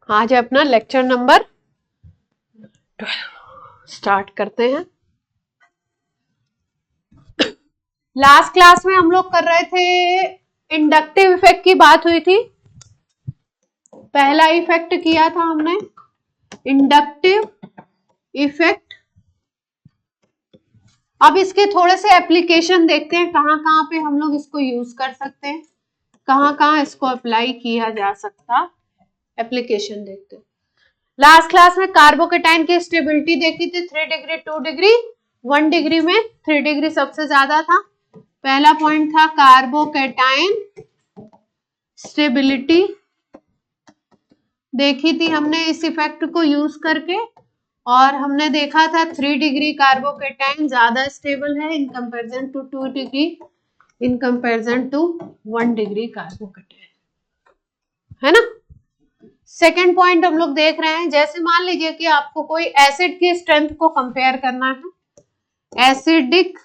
आज अपना lecture number 12 start करते हैं। लास्ट क्लास में हम लोग कर रहे थे इंडक्टिव इफेक्ट की बात हुई थी। पहला इफेक्ट किया था हमने इंडक्टिव इफेक्ट। अब इसके थोड़े से एप्लीकेशन देखते हैं, कहां कहां पे हम लोग इसको यूज कर सकते हैं, कहां कहां इसको अप्लाई किया जा सकता। एप्लीकेशन देखते हैं। लास्ट क्लास में कार्बोकेटाइन की स्टेबिलिटी देखी थी, 3 डिग्री 2 डिग्री 1 डिग्री में 3 डिग्री सबसे ज्यादा था। पहला पॉइंट था कार्बोकेटाइन स्टेबिलिटी देखी थी हमने इस इफेक्ट को यूज करके, और हमने देखा था 3 डिग्री कार्बोकेटाइन ज्यादा स्टेबल है in comparison to 2 degree, in comparison to 1 degree carbocation, है ना। सेकेंड पॉइंट हम लोग देख रहे हैं, जैसे मान लीजिए कि आपको कोई एसिड की स्ट्रेंथ को कंपेयर करना है, एसिडिक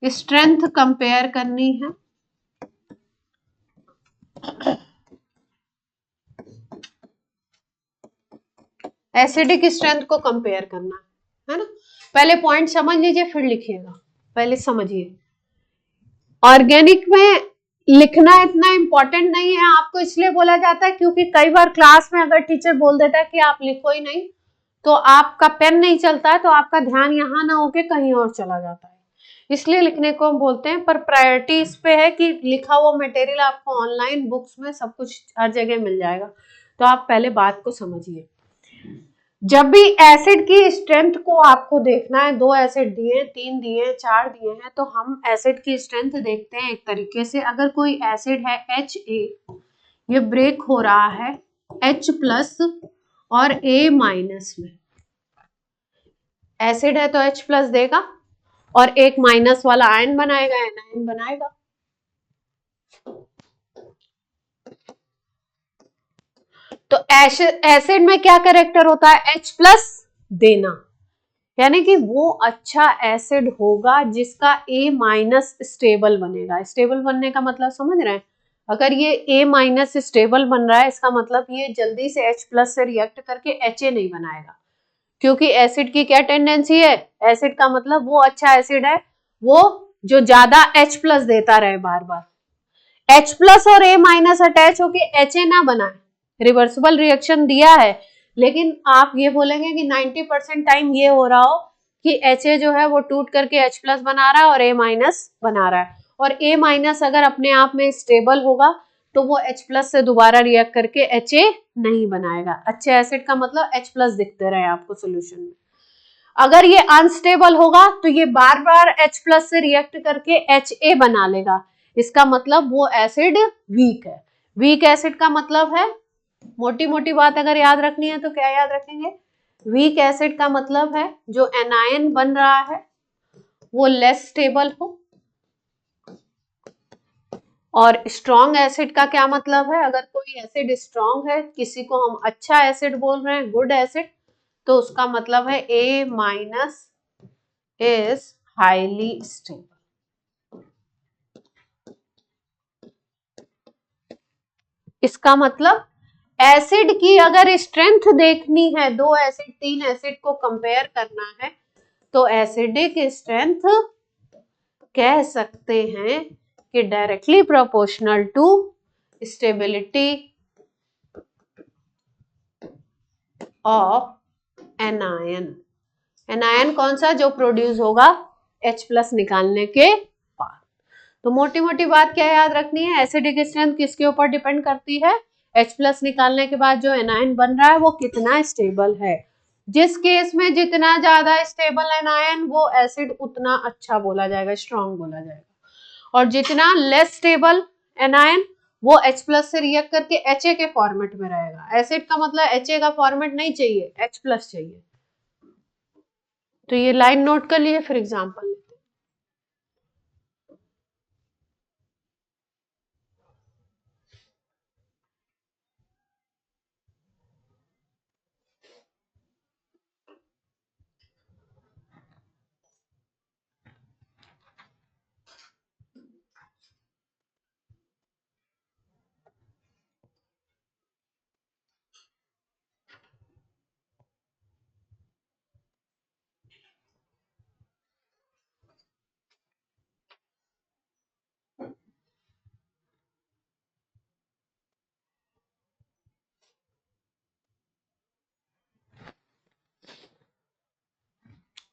स्ट्रेंथ कंपेयर करनी है। एसिडिक स्ट्रेंथ को कंपेयर करना है ना। पहले पॉइंट समझ लीजिए फिर लिखिएगा, पहले समझिए। ऑर्गेनिक में लिखना इतना इंपॉर्टेंट नहीं है, आपको इसलिए बोला जाता है क्योंकि कई बार क्लास में अगर टीचर बोल देता है कि आप लिखो ही नहीं, तो आपका पेन नहीं चलता है, तो आपका ध्यान यहाँ ना होके कहीं और चला जाता है, इसलिए लिखने को हम बोलते हैं। पर प्रायोरिटी इस पे है कि लिखा हुआ मटेरियल आपको ऑनलाइन बुक्स में सब कुछ हर जगह मिल जाएगा, तो आप पहले बात को समझिए। जब भी एसिड की स्ट्रेंथ को आपको देखना है, 2 एसिड दिए, 3 दिए, 4 दिए हैं, तो हम एसिड की स्ट्रेंथ देखते हैं एक तरीके से। अगर कोई एसिड है HA, ये ब्रेक हो रहा है H प्लस और A माइनस में, एसिड है तो H प्लस देगा और एक माइनस वाला आयन बनाएगा, एनायन बनाएगा। तो एसिड में क्या कैरेक्टर होता है, H प्लस देना, यानी कि वो अच्छा एसिड होगा जिसका A माइनस स्टेबल बनेगा। स्टेबल बनने का मतलब समझ रहे हैं, अगर ये A माइनस स्टेबल बन रहा है, इसका मतलब ये जल्दी से H प्लस से रिएक्ट करके HA नहीं बनाएगा, क्योंकि एसिड की क्या टेंडेंसी है, एसिड का मतलब वो अच्छा एसिड है वो जो ज्यादा H प्लस देता रहे बार बार। H प्लस और A माइनस अटैच होके HA ना बनाए, रिवर्सिबल रिएक्शन दिया है, लेकिन आप ये बोलेंगे कि 90% टाइम ये हो रहा हो कि HA जो है वो टूट करके H प्लस बना रहा है और A माइनस बना रहा है, और A माइनस अगर अपने आप में स्टेबल होगा तो वो H प्लस से दोबारा रिएक्ट करके HA नहीं बनाएगा। अच्छे एसिड का मतलब H प्लस दिखते रहे आपको सोल्यूशन में। अगर ये अनस्टेबल होगा तो ये बार बार H प्लस से रिएक्ट करके HA बना लेगा, इसका मतलब वो एसिड वीक है। वीक एसिड का मतलब है, मोटी मोटी बात अगर याद रखनी है तो क्या याद रखेंगे, वीक एसिड का मतलब है जो एनायन बन रहा है वो लेस स्टेबल हो। और स्ट्रॉन्ग एसिड का क्या मतलब है, अगर कोई एसिड स्ट्रॉन्ग है, किसी को हम अच्छा एसिड बोल रहे हैं, गुड एसिड, तो उसका मतलब है A minus is highly stable. इसका मतलब एसिड की अगर स्ट्रेंथ देखनी है, 2 एसिड 3 एसिड को कंपेयर करना है, तो एसिडिक स्ट्रेंथ कह सकते हैं कि directly proportional to stability of anion. Anion कौन सा, जो प्रोड्यूस होगा H प्लस निकालने के बाद। तो मोटी मोटी बात क्या याद रखनी है, एसिडिक स्ट्रेंथ किसके ऊपर डिपेंड करती है, H प्लस निकालने के बाद जो एनायन बन रहा है वो कितना स्टेबल है। जिस केस में जितना ज्यादा स्टेबल एनायन, वो एसिड उतना अच्छा बोला जाएगा, स्ट्रॉन्ग बोला जाएगा, और जितना लेस स्टेबल एनायन वो H प्लस से रिएक्ट करके HA के फॉर्मेट में रहेगा। एसिड का मतलब HA का फॉर्मेट नहीं चाहिए, H प्लस चाहिए। तो ये लाइन नोट कर लिए, फिर एग्जांपल।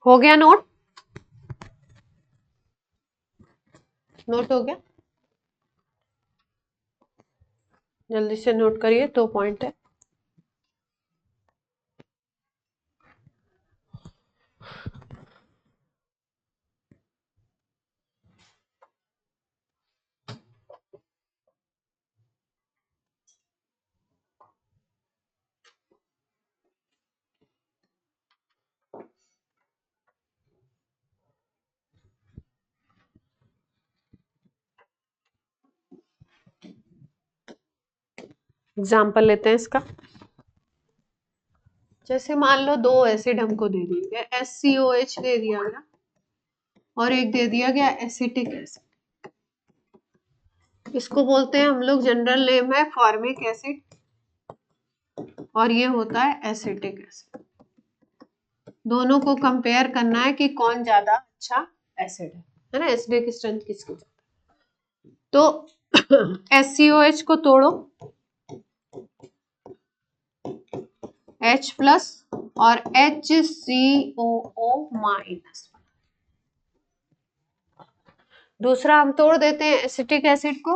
हो गया नोट? नोट हो गया? जल्दी से नोट करिए, 2 पॉइंट है। एग्जाम्पल लेते हैं इसका। जैसे मान लो 2 एसिड हमको दे दिए गए, SCOH दे दिया गया और एक दे दिया गया एसिटिक एसिड। इसको बोलते हैं हम लोग, जनरल नेम है फॉर्मिक एसिड, और ये होता है एसिटिक एसिड। दोनों को कंपेयर करना है कि कौन ज्यादा अच्छा एसिड है ना, एसिडिक स्ट्रेंथ किसकी ज्यादा। तो SCOH को तोड़ो, H प्लस और HCOO माइनस। दूसरा हम तोड़ देते हैं एसिटिक एसिड को,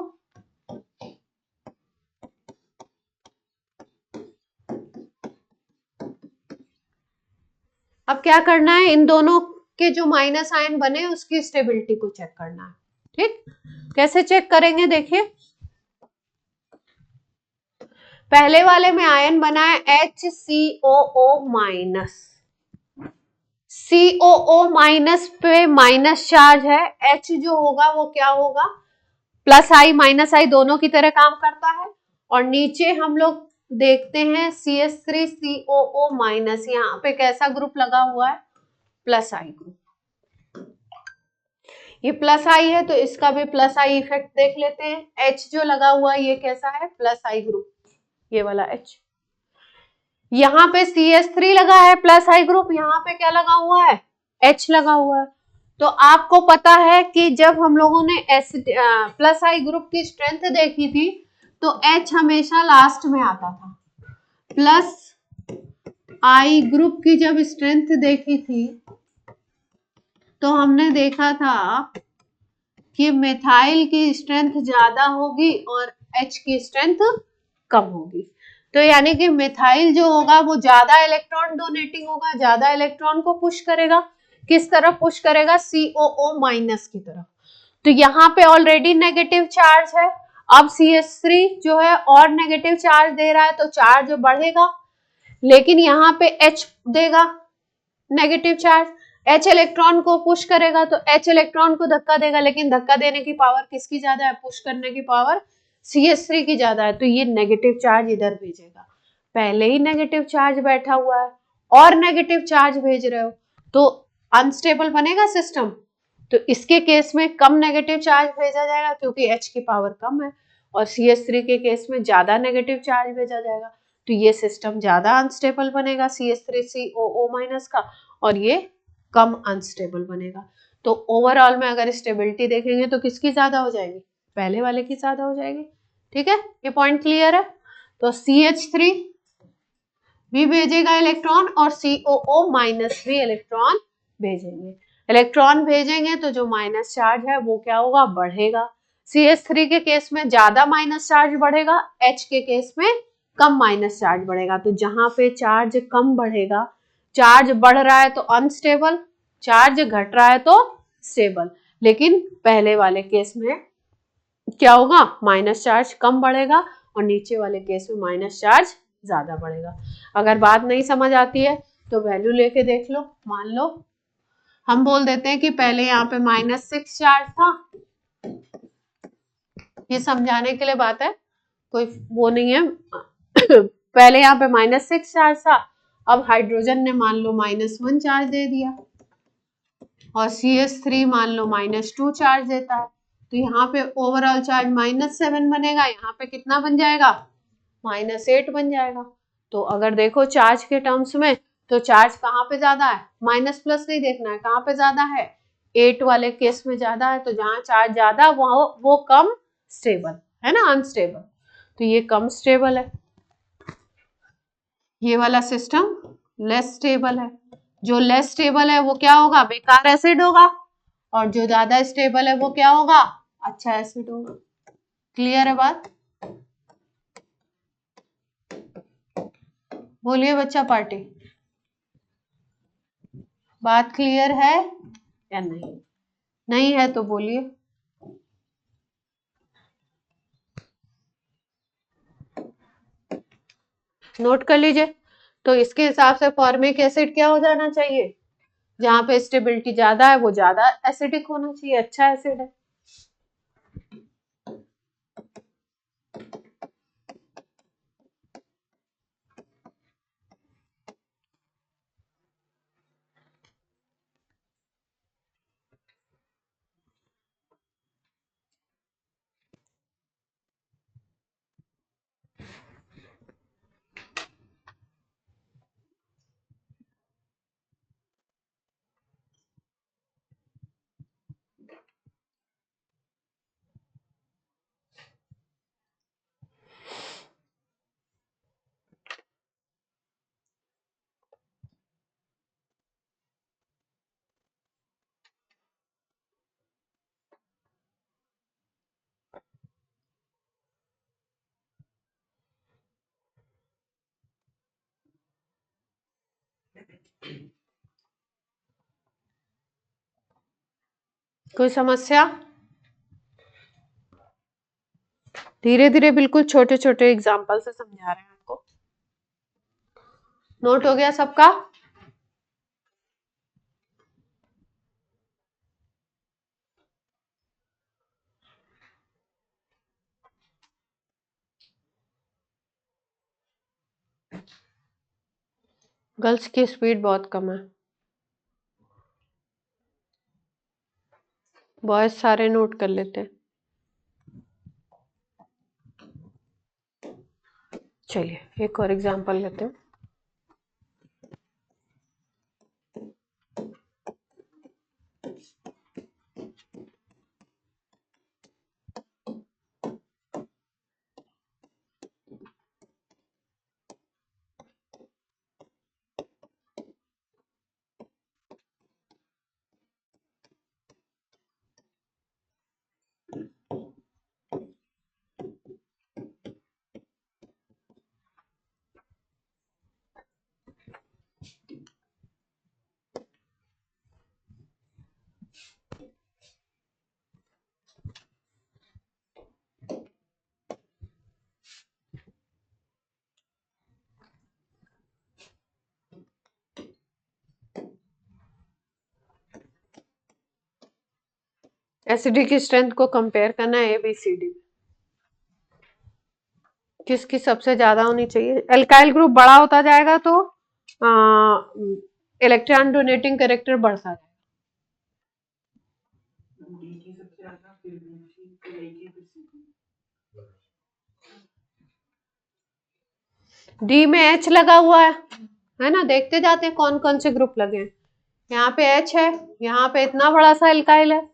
अब क्या करना है, इन दोनों के जो माइनस आयन बने उसकी स्टेबिलिटी को चेक करना है। ठीक, कैसे चेक करेंगे देखिए। पहले वाले में आयन बना है HCOO माइनस, COO माइनस पे माइनस चार्ज है, H जो होगा वो क्या होगा, प्लस आई माइनस आई दोनों की तरह काम करता है। और नीचे हम लोग देखते हैं CH3COO माइनस, यहाँ पे कैसा ग्रुप लगा हुआ है, प्लस आई ग्रुप। ये प्लस आई है तो इसका भी प्लस आई इफेक्ट देख लेते हैं। H जो लगा हुआ है ये कैसा है, प्लस आई ग्रुप, ये वाला H। यहाँ पे CH3 लगा है प्लस आई ग्रुप, यहाँ पे क्या लगा हुआ है, H लगा हुआ है। तो आपको पता है कि जब हम लोगों ने प्लस आई ग्रुप की स्ट्रेंथ देखी थी तो H हमेशा लास्ट में आता था। प्लस आई ग्रुप की जब स्ट्रेंथ देखी थी तो हमने देखा था कि मिथाइल की स्ट्रेंथ ज्यादा होगी और H की स्ट्रेंथ कम होगी। तो यानी कि मिथाइल जो होगा वो ज्यादा इलेक्ट्रॉन डोनेटिंग होगा, ज्यादा इलेक्ट्रॉन को पुश करेगा। किस तरफ पुश करेगा, COO माइनस की तरफ। तो यहाँ पे ऑलरेडी नेगेटिव चार्ज है, अब CH3 जो है और नेगेटिव चार्ज दे रहा है तो चार्ज बढ़ेगा, लेकिन यहाँ पे H देगा नेगेटिव चार्ज, H इलेक्ट्रॉन को पुश करेगा तो H इलेक्ट्रॉन को धक्का देगा, लेकिन धक्का देने की पावर किसकी ज्यादा है, पुश करने की पावर CH3 की ज्यादा है, तो ये नेगेटिव चार्ज इधर भेजेगा। पहले ही नेगेटिव चार्ज बैठा हुआ है और नेगेटिव चार्ज भेज रहे हो तो अनस्टेबल बनेगा सिस्टम। तो इसके केस में कम नेगेटिव चार्ज भेजा जाएगा क्योंकि H की पावर कम है, और CH3 के केस में ज्यादा नेगेटिव चार्ज भेजा जाएगा, तो ये सिस्टम ज्यादा अनस्टेबल बनेगा CH3COO माइनस का, और ये कम अनस्टेबल बनेगा। तो ओवरऑल में अगर स्टेबिलिटी देखेंगे तो किसकी ज्यादा हो जाएगी, पहले वाले की ज्यादा हो जाएगी। ठीक है, ये पॉइंट क्लियर है। तो CH3 भी भेजेगा इलेक्ट्रॉन और COO माइनस भी इलेक्ट्रॉन भेजेंगे। इलेक्ट्रॉन भेजेंगे तो जो माइनस चार्ज है वो क्या होगा, बढ़ेगा। CH3 के केस में ज्यादा माइनस चार्ज बढ़ेगा, H के केस में कम माइनस चार्ज बढ़ेगा। तो जहां पे चार्ज कम बढ़ेगा, चार्ज बढ़ रहा है तो अनस्टेबल, चार्ज घट रहा है तो स्टेबल। लेकिन पहले वाले केस में क्या होगा, माइनस चार्ज कम बढ़ेगा और नीचे वाले केस में माइनस चार्ज ज्यादा बढ़ेगा। अगर बात नहीं समझ आती है तो वैल्यू लेके देख लो। मान लो हम बोल देते हैं कि पहले यहाँ पे -6 चार्ज था, ये समझाने के लिए बात है, कोई वो नहीं है। पहले यहाँ पे -6 चार्ज था, अब हाइड्रोजन ने मान लो -1 चार्ज दे दिया और CH3 मान लो -2 चार्ज देता है, तो यहाँ पे ओवरऑल चार्ज -7 बनेगा, यहाँ पे कितना बन जाएगा, -8 बन जाएगा। तो अगर देखो चार्ज के टर्म्स में तो चार्ज कहाँ पे ज्यादा है, माइनस प्लस नहीं देखना है, कहाँ पे ज्यादा है, 8 वाले केस में ज्यादा है। तो जहाँ चार्ज ज्यादा वो कम स्टेबल है ना, अनस्टेबल, तो ये कम स्टेबल है, ये वाला सिस्टम लेस स्टेबल है। जो लेस स्टेबल है वो क्या होगा, बेकार एसिड होगा, और जो ज्यादा स्टेबल है वो क्या होगा, अच्छा एसिड होगा। क्लियर है बात? बोलिए बच्चा पार्टी, बात क्लियर है या नहीं? नहीं है तो बोलिए। नोट कर लीजिए। तो इसके हिसाब से फॉर्मिक एसिड क्या हो जाना चाहिए, जहां पे स्टेबिलिटी ज्यादा है वो ज्यादा एसिडिक होना चाहिए, अच्छा एसिड है। कोई समस्या? धीरे धीरे बिल्कुल छोटे छोटे एग्जाम्पल से समझा रहे हैं आपको। नोट हो गया सबका? गर्ल्स की स्पीड बहुत कम है, बॉयज सारे नोट कर लेते हैं। चलिए एक और एग्जांपल लेते हैं। एसिडिक स्ट्रेंथ को कंपेयर करना है ABCD, किसकी सबसे ज्यादा होनी चाहिए। एल्काइल ग्रुप बड़ा होता जाएगा तो इलेक्ट्रॉन डोनेटिंग कैरेक्टर बढ़ता जाएगा। डी में H लगा हुआ है ना, देखते जाते हैं कौन कौन से ग्रुप लगे हैं। यहाँ पे H है, यहाँ पे इतना बड़ा सा एल्काइल है,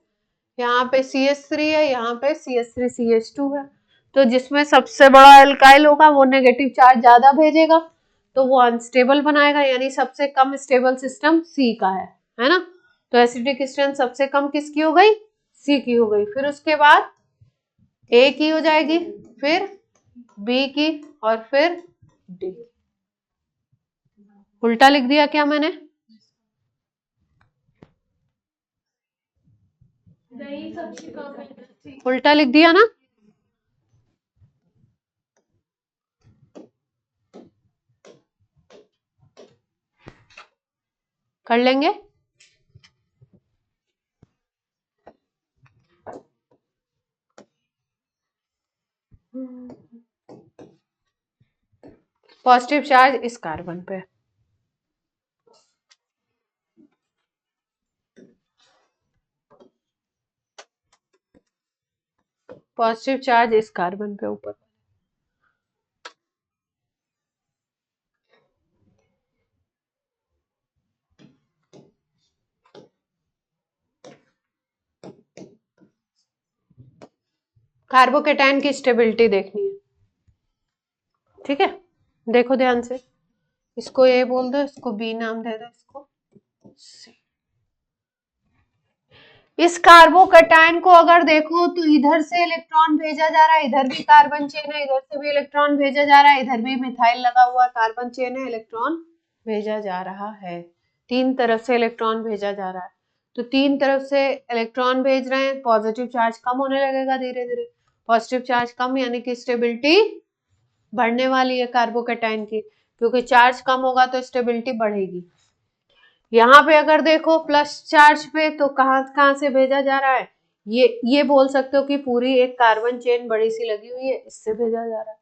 यहाँ पे CH3 है, यहाँ पे CH3CH2 है। तो जिसमें सबसे बड़ा एल्काइल होगा वो नेगेटिव चार्ज ज्यादा भेजेगा, तो वो अनस्टेबल बनाएगा, यानी सबसे कम स्टेबल सिस्टम C का है ना। तो एसिडिक स्ट्रेंथ सबसे कम किसकी हो गई, C की हो गई। फिर उसके बाद A की हो जाएगी, फिर B की, और फिर D। उल्टा लिख दिया क्या मैंने? उल्टा लिख दिया ना? कर लेंगे। पॉजिटिव चार्ज इस कार्बन पे, पॉजिटिव चार्ज इस कार्बन पे ऊपर। कार्बोकेटाइन की स्टेबिलिटी देखनी है, ठीक है। देखो ध्यान से, इसको A बोल दो, इसको B नाम दे दो, इसको इस कार्बोकैटायन को अगर देखो तो इधर से इलेक्ट्रॉन भेजा जा रहा है, इधर भी कार्बन चेन है, इधर से भी इलेक्ट्रॉन भेजा जा रहा है, इधर भी मिथाइल लगा हुआ कार्बन चेन है, इलेक्ट्रॉन भेजा जा रहा है, तीन तरफ से इलेक्ट्रॉन भेजा जा रहा है। तो तीन तरफ से इलेक्ट्रॉन भेज रहे हैं, पॉजिटिव चार्ज कम होने लगेगा धीरे धीरे, पॉजिटिव चार्ज कम यानी कि स्टेबिलिटी बढ़ने वाली है कार्बोकैटायन की, क्योंकि चार्ज कम होगा तो स्टेबिलिटी बढ़ेगी। यहाँ पे अगर देखो प्लस चार्ज पे तो कहाँ कहाँ से भेजा जा रहा है, ये बोल सकते हो कि पूरी एक कार्बन चेन बड़ी सी लगी हुई है, इससे भेजा जा रहा है।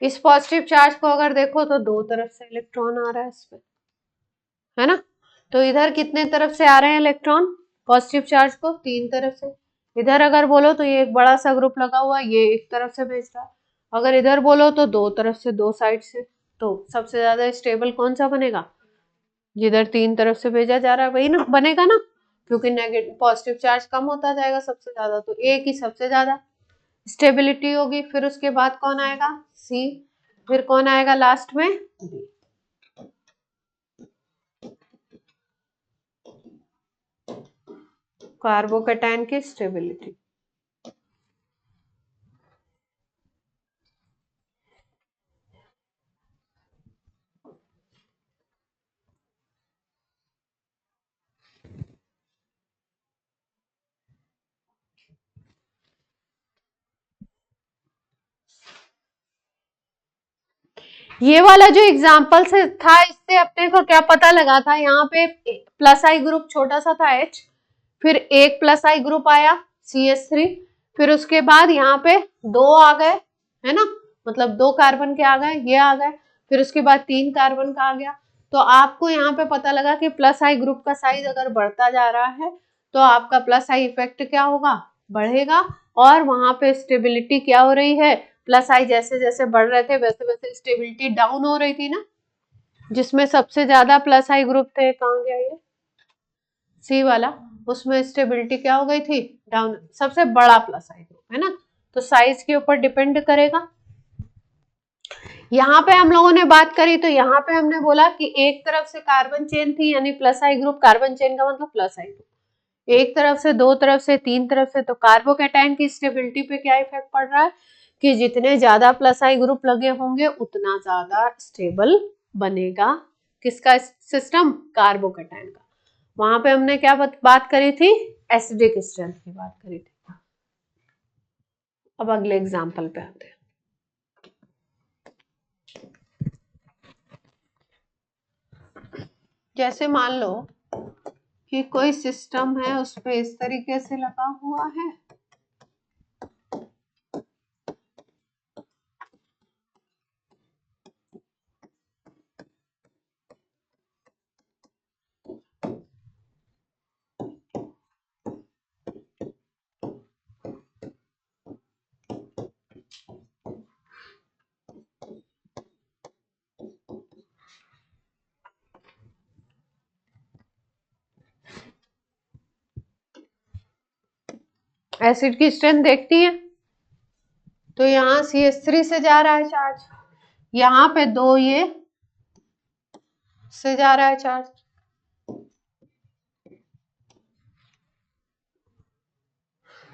इस पॉजिटिव चार्ज को अगर देखो तो दो तरफ से इलेक्ट्रॉन आ रहा है इसमें, है ना। तो इधर कितने तरफ से आ रहे हैं इलेक्ट्रॉन पॉजिटिव चार्ज को, तीन तरफ से। इधर अगर बोलो तो ये एक बड़ा सा ग्रुप लगा हुआ है, ये एक तरफ से भेज रहा है। अगर इधर बोलो तो दो तरफ से, दो साइड से। तो सबसे ज्यादा स्टेबल कौन सा बनेगा, जिधर तीन तरफ से भेजा जा रहा है वही ना बनेगा ना, क्योंकि नेगेटिव पॉजिटिव चार्ज कम होता जाएगा सबसे ज्यादा, तो ए की सबसे ज्यादा स्टेबिलिटी होगी। फिर उसके बाद कौन आएगा, सी। फिर कौन आएगा लास्ट में, बी। कार्बोकैटायन की स्टेबिलिटी। ये वाला जो एग्जाम्पल से था, इससे अपने को क्या पता लगा था, यहाँ पे प्लस आई ग्रुप छोटा सा था H, फिर एक प्लस आई ग्रुप आया CH3, फिर उसके बाद यहाँ पे दो आ गए, है ना, मतलब दो कार्बन के आ गए, ये आ गए, फिर उसके बाद तीन कार्बन का आ गया। तो आपको यहाँ पे पता लगा कि प्लस आई ग्रुप का साइज अगर बढ़ता जा रहा है तो आपका प्लस आई इफेक्ट क्या होगा, बढ़ेगा, और वहां पे स्टेबिलिटी क्या हो रही है, प्लस आई जैसे जैसे बढ़ रहे थे वैसे वैसे स्टेबिलिटी डाउन हो रही थी ना, जिसमें सबसे ज्यादा प्लस आई ग्रुप थे, कहाँ गया ये, सी वाला, उसमें स्टेबिलिटी क्या हो गई थी, डाउन, सबसे बड़ा प्लस आई ग्रुप है ना, तो साइज के ऊपर डिपेंड करेगा। यहाँ पे हम लोगों ने बात करी तो यहाँ पे हमने बोला कि एक तरफ से कार्बन चेन थी, यानी प्लस आई ग्रुप, कार्बन चेन का मतलब प्लस आई ग्रुप, एक तरफ से, दो तरफ से, तीन तरफ से, तो कार्बोकैटायन की स्टेबिलिटी पे क्या इफेक्ट पड़ रहा है कि जितने ज्यादा प्लस आई ग्रुप लगे होंगे उतना ज्यादा स्टेबल बनेगा किसका सिस्टम, कार्बोकैटायन का। वहां पे हमने क्या बात करी थी, एसिडिक स्ट्रेंथ की बात करी थी। अब अगले एग्जाम्पल पे आते हैं। जैसे मान लो कि कोई सिस्टम है, उस पे इस तरीके से लगा हुआ है, एसिड की स्ट्रेंथ देखती है, तो यहाँ CH3 से जा रहा है चार्ज, यहाँ पे दो ये से जा रहा है चार्ज,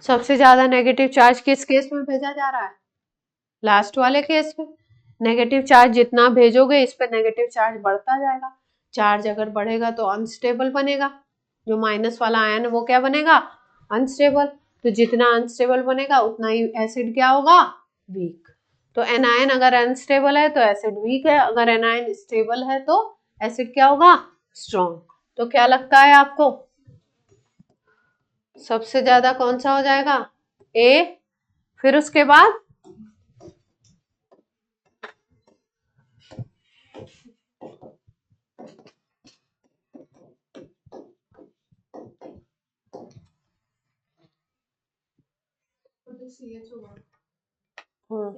सबसे ज्यादा नेगेटिव चार्ज किस केस में भेजा जा रहा है, लास्ट वाले केस में। नेगेटिव चार्ज जितना भेजोगे इस पे नेगेटिव चार्ज बढ़ता जाएगा, चार्ज अगर बढ़ेगा तो अनस्टेबल बनेगा, जो माइनस वाला आयन है वो क्या बनेगा, अनस्टेबल। तो जितना अनस्टेबल बनेगा उतना ही एसिड क्या होगा, वीक। तो एनायन अगर अनस्टेबल है तो एसिड वीक है, अगर एनायन स्टेबल है तो एसिड क्या होगा, स्ट्रॉन्ग। तो क्या लगता है आपको, सबसे ज्यादा कौन सा हो जाएगा, ए, फिर उसके बाद हम्म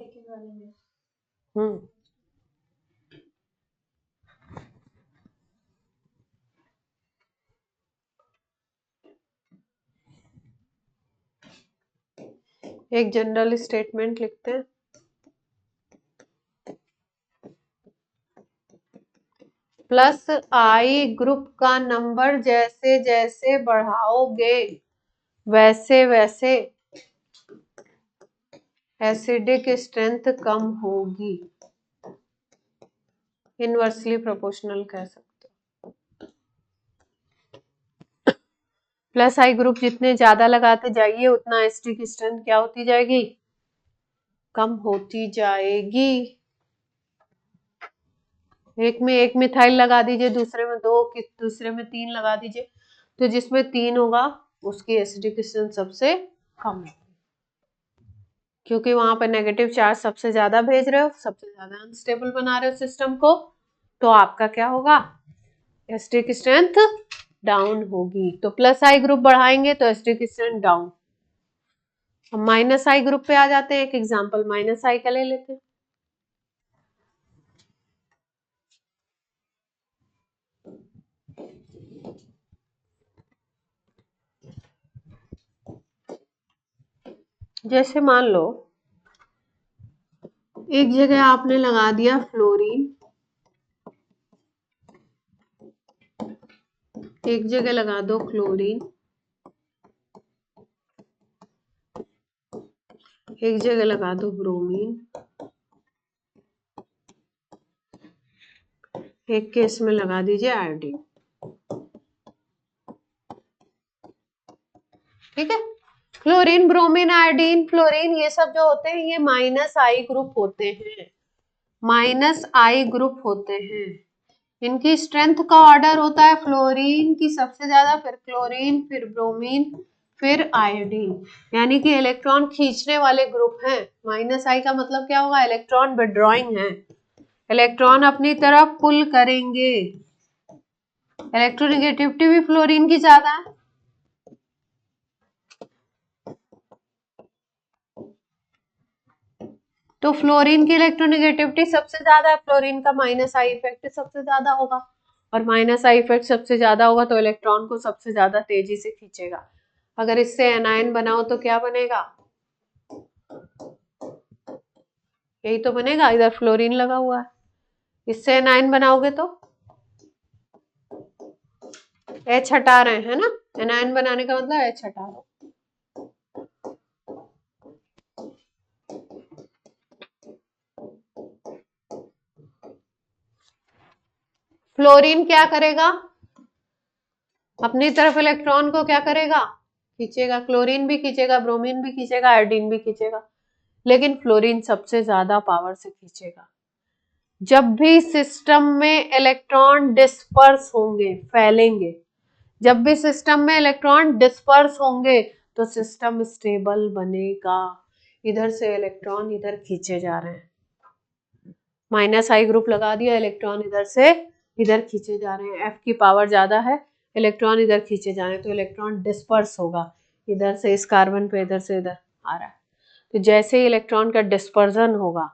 एक जनरल स्टेटमेंट लिखते हैं। प्लस आई ग्रुप का नंबर जैसे जैसे बढ़ाओगे वैसे वैसे एसिडिक स्ट्रेंथ कम होगी। इनवर्सली प्रोपोर्शनल कह सकते हो। प्लस आई ग्रुप जितने ज्यादा लगाते जाइए उतना एसिडिक स्ट्रेंथ क्या होती जाएगी, कम होती जाएगी। एक में मिथाइल लगा दीजिए, दूसरे में 2, दूसरे में 3 लगा दीजिए, तो जिसमें 3 होगा उसकी एसिडिक स्ट्रेंथ सबसे कम है, क्योंकि वहां पर नेगेटिव चार्ज सबसे ज्यादा भेज रहे हो, सबसे ज्यादा अनस्टेबल बना रहे हो सिस्टम को, तो आपका क्या होगा, एसिडिक स्ट्रेंथ डाउन होगी। तो प्लस आई ग्रुप बढ़ाएंगे तो एसिडिक स्ट्रेंथ डाउन। हम माइनस आई ग्रुप पे आ जाते हैं, एक एग्जांपल माइनस आई का ले लेते हैं। जैसे मान लो एक जगह आपने लगा दिया फ्लोरीन, एक जगह लगा दो क्लोरीन, एक जगह लगा दो ब्रोमीन, एक केस में लगा दीजिए आयोडीन। ठीक है, क्लोरीन, ब्रोमीन, आयोडीन, फ्लोरीन, ये सब जो होते हैं ये माइनस आई ग्रुप होते हैं, माइनस आई ग्रुप होते हैं। इनकी स्ट्रेंथ का ऑर्डर होता है फ्लोरीन की सबसे ज्यादा, फिर क्लोरीन, फिर ब्रोमीन, फिर आयोडीन, यानी कि इलेक्ट्रॉन खींचने वाले ग्रुप हैं। माइनस आई का मतलब क्या होगा, इलेक्ट्रॉन विड्रॉइंग है, इलेक्ट्रॉन अपनी तरफ पुल करेंगे। इलेक्ट्रोनेगेटिविटी भी फ्लोरीन की ज्यादा है, तो फ्लोरीन की इलेक्ट्रोनेगेटिविटी सबसे ज्यादा है, फ्लोरीन का माइनस आई इफेक्ट सबसे ज्यादा होगा, और माइनस आई इफेक्ट सबसे ज्यादा होगा तो इलेक्ट्रॉन को सबसे ज्यादा तेजी से खींचेगा। अगर इससे एनायन बनाओ तो क्या बनेगा, यही तो बनेगा, इधर फ्लोरीन लगा हुआ है, इससे एनायन बनाओगे तो एच हटा रहे हैं ना, एनायन बनाने का मतलब एच हटा रहे। फ्लोरीन क्या करेगा, अपनी तरफ इलेक्ट्रॉन को क्या करेगा, खींचेगा, क्लोरीन भी खींचेगा, ब्रोमीन भी खींचेगा, आयोडीन भी खींचेगा, लेकिन फ्लोरीन सबसे ज्यादा पावर से खींचेगा। जब भी सिस्टम में इलेक्ट्रॉन डिस्पर्स होंगे, फैलेंगे, जब भी सिस्टम में इलेक्ट्रॉन डिस्पर्स होंगे तो सिस्टम स्टेबल बनेगा। इधर से इलेक्ट्रॉन इधर खींचे जा रहे हैं, माइनस आई ग्रुप लगा दिया, इलेक्ट्रॉन इधर से इधर खींचे जा रहे हैं, एफ की पावर ज्यादा है, इलेक्ट्रॉन इधर खींचे जा रहे हैं, तो इलेक्ट्रॉन डिस्पर्स होगा, इधर से इस कार्बन पे इधर से इधर आ रहा है। तो जैसे ही इलेक्ट्रॉन का डिस्पर्जन होगा,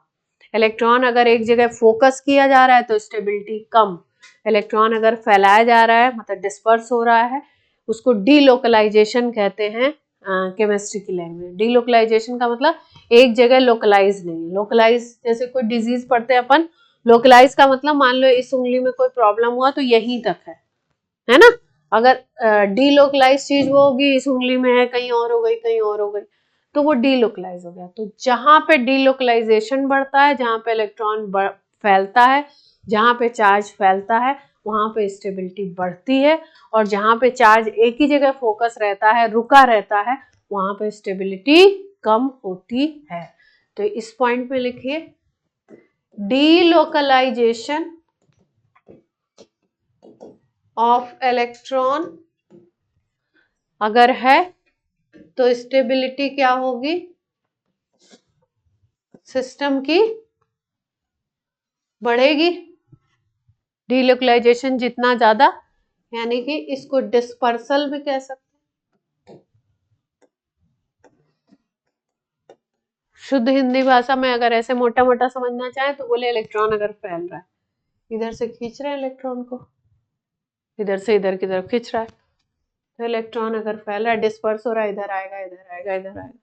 इलेक्ट्रॉन अगर एक जगह फोकस किया जा रहा है तो स्टेबिलिटी कम, इलेक्ट्रॉन अगर फैलाया जा रहा है मतलब डिस्पर्स हो रहा है, उसको डीलोकलाइजेशन कहते हैं केमिस्ट्री की लैंग्वेज। डीलोकलाइजेशन का मतलब एक जगह लोकलाइज नहीं। लोकलाइज जैसे कोई डिजीज पढ़ते हैं अपन, लोकलाइज का मतलब मान लो इस उंगली में कोई प्रॉब्लम हुआ तो यहीं तक है ना। अगर डीलोकलाइज चीज वो होगी इस उंगली में है, कहीं और हो गई, कहीं और हो गई, तो वो डीलोकलाइज हो गया। तो जहां पे डीलोकलाइजेशन बढ़ता है, जहां पे इलेक्ट्रॉन फैलता है, जहां पे चार्ज फैलता है, वहां पे स्टेबिलिटी बढ़ती है, और जहां पे चार्ज एक ही जगह फोकस रहता है, रुका रहता है, वहां पे स्टेबिलिटी कम होती है। तो इस पॉइंट पे लिखिए, डीलोकलाइजेशन ऑफ इलेक्ट्रॉन अगर है तो स्टेबिलिटी क्या होगी, सिस्टम की बढ़ेगी। डीलोकलाइजेशन जितना ज्यादा, यानी कि इसको डिस्पर्सल भी कह सकते हैं। शुद्ध हिंदी भाषा में अगर ऐसे मोटा मोटा समझना चाहे तो बोले इलेक्ट्रॉन अगर फैल रहा है, इधर से खींच रहे हैं इलेक्ट्रॉन को, इधर से इधर की तरफ खींच रहा है, तो इलेक्ट्रॉन अगर फैल रहा है, डिस्पर्स हो रहा है, इधर आएगा, इधर आएगा, इधर आएगा,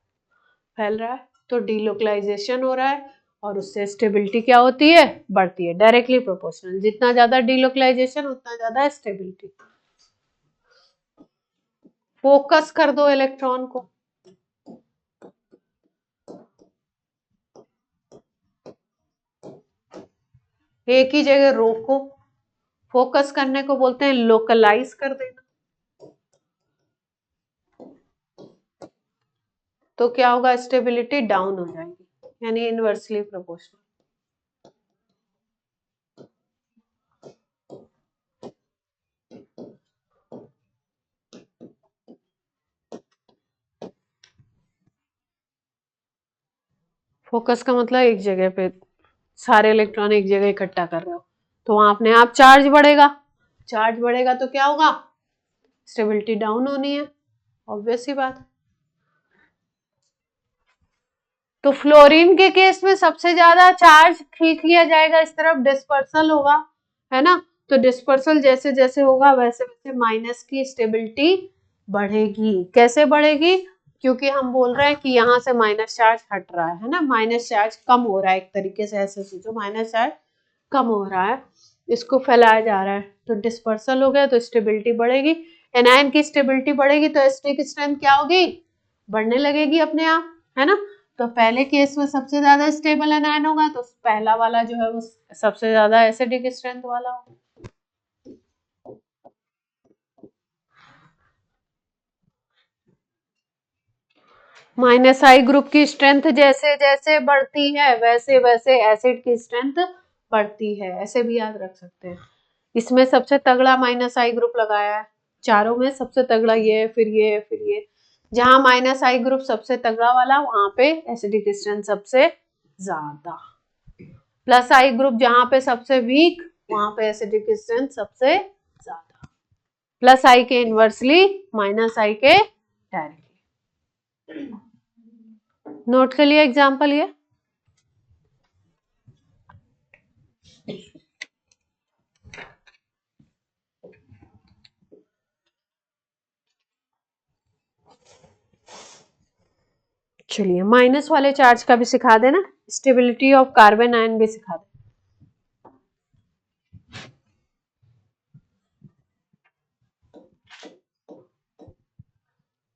फैल रहा है, तो डीलोकलाइजेशन हो रहा है, और उससे स्टेबिलिटी क्या होती है, बढ़ती है, डायरेक्टली प्रोपोर्शनल। जितना ज्यादा डीलोकलाइजेशन उतना ज्यादा स्टेबिलिटी। फोकस कर दो इलेक्ट्रॉन को, एक ही जगह रोको, फोकस करने को बोलते हैं लोकलाइज कर देना। तो क्या होगा, स्टेबिलिटी डाउन हो जाएगी, यानी इनवर्सली प्रोपोर्शनल। फोकस का मतलब एक जगह पे सारे इलेक्ट्रॉन एक जगह इकट्ठा कर रहे हो, तो वहां अपने आप चार्ज बढ़ेगा, चार्ज बढ़ेगा तो क्या होगा, स्टेबिलिटी डाउन होनी है, ऑब्वियस सी बात। तो फ्लोरीन के केस में सबसे ज्यादा चार्ज खींच लिया जाएगा इस तरफ, डिस्पर्सल होगा, है ना। तो डिस्पर्सल जैसे जैसे होगा वैसे वैसे माइनस की स्टेबिलिटी बढ़ेगी। कैसे बढ़ेगी, क्योंकि हम बोल रहे हैं कि यहाँ से माइनस चार्ज हट रहा है ना, माइनस चार्ज कम हो रहा है, एक तरीके से ऐसे सोचो, माइनस चार्ज कम हो रहा है, इसको फैलाया जा रहा है, तो डिस्पर्सल हो गया तो स्टेबिलिटी बढ़ेगी। एनायन की स्टेबिलिटी बढ़ेगी तो एसिडिक स्ट्रेंथ क्या होगी, बढ़ने लगेगी अपने आप, है ना। तो पहले केस में सबसे ज्यादा स्टेबल एनायन होगा, तो पहला वाला जो है वो सबसे ज्यादा एसिडिक स्ट्रेंथ वाला होगा। माइनस आई ग्रुप की स्ट्रेंथ जैसे जैसे बढ़ती है वैसे वैसे एसिड की स्ट्रेंथ बढ़ती है, ऐसे भी याद रख सकते हैं। इसमें सबसे तगड़ा माइनस आई ग्रुप लगाया है, चारों में सबसे तगड़ा ये, फिर ये, फिर ये। जहां माइनस आई ग्रुप सबसे तगड़ा वाला वहां पे एसिडिक स्ट्रेंथ सबसे ज्यादा। प्लस आई ग्रुप जहां पे सबसे वीक वहां पे एसिडिक स्ट्रेंथ सबसे ज्यादा। प्लस आई के इनवर्सली, माइनस आई के डायरेक्टली। नोट के लिए एग्जांपल ये, चलिए माइनस वाले चार्ज का भी सिखा देना, स्टेबिलिटी ऑफ कार्बन आयन भी सिखा दे।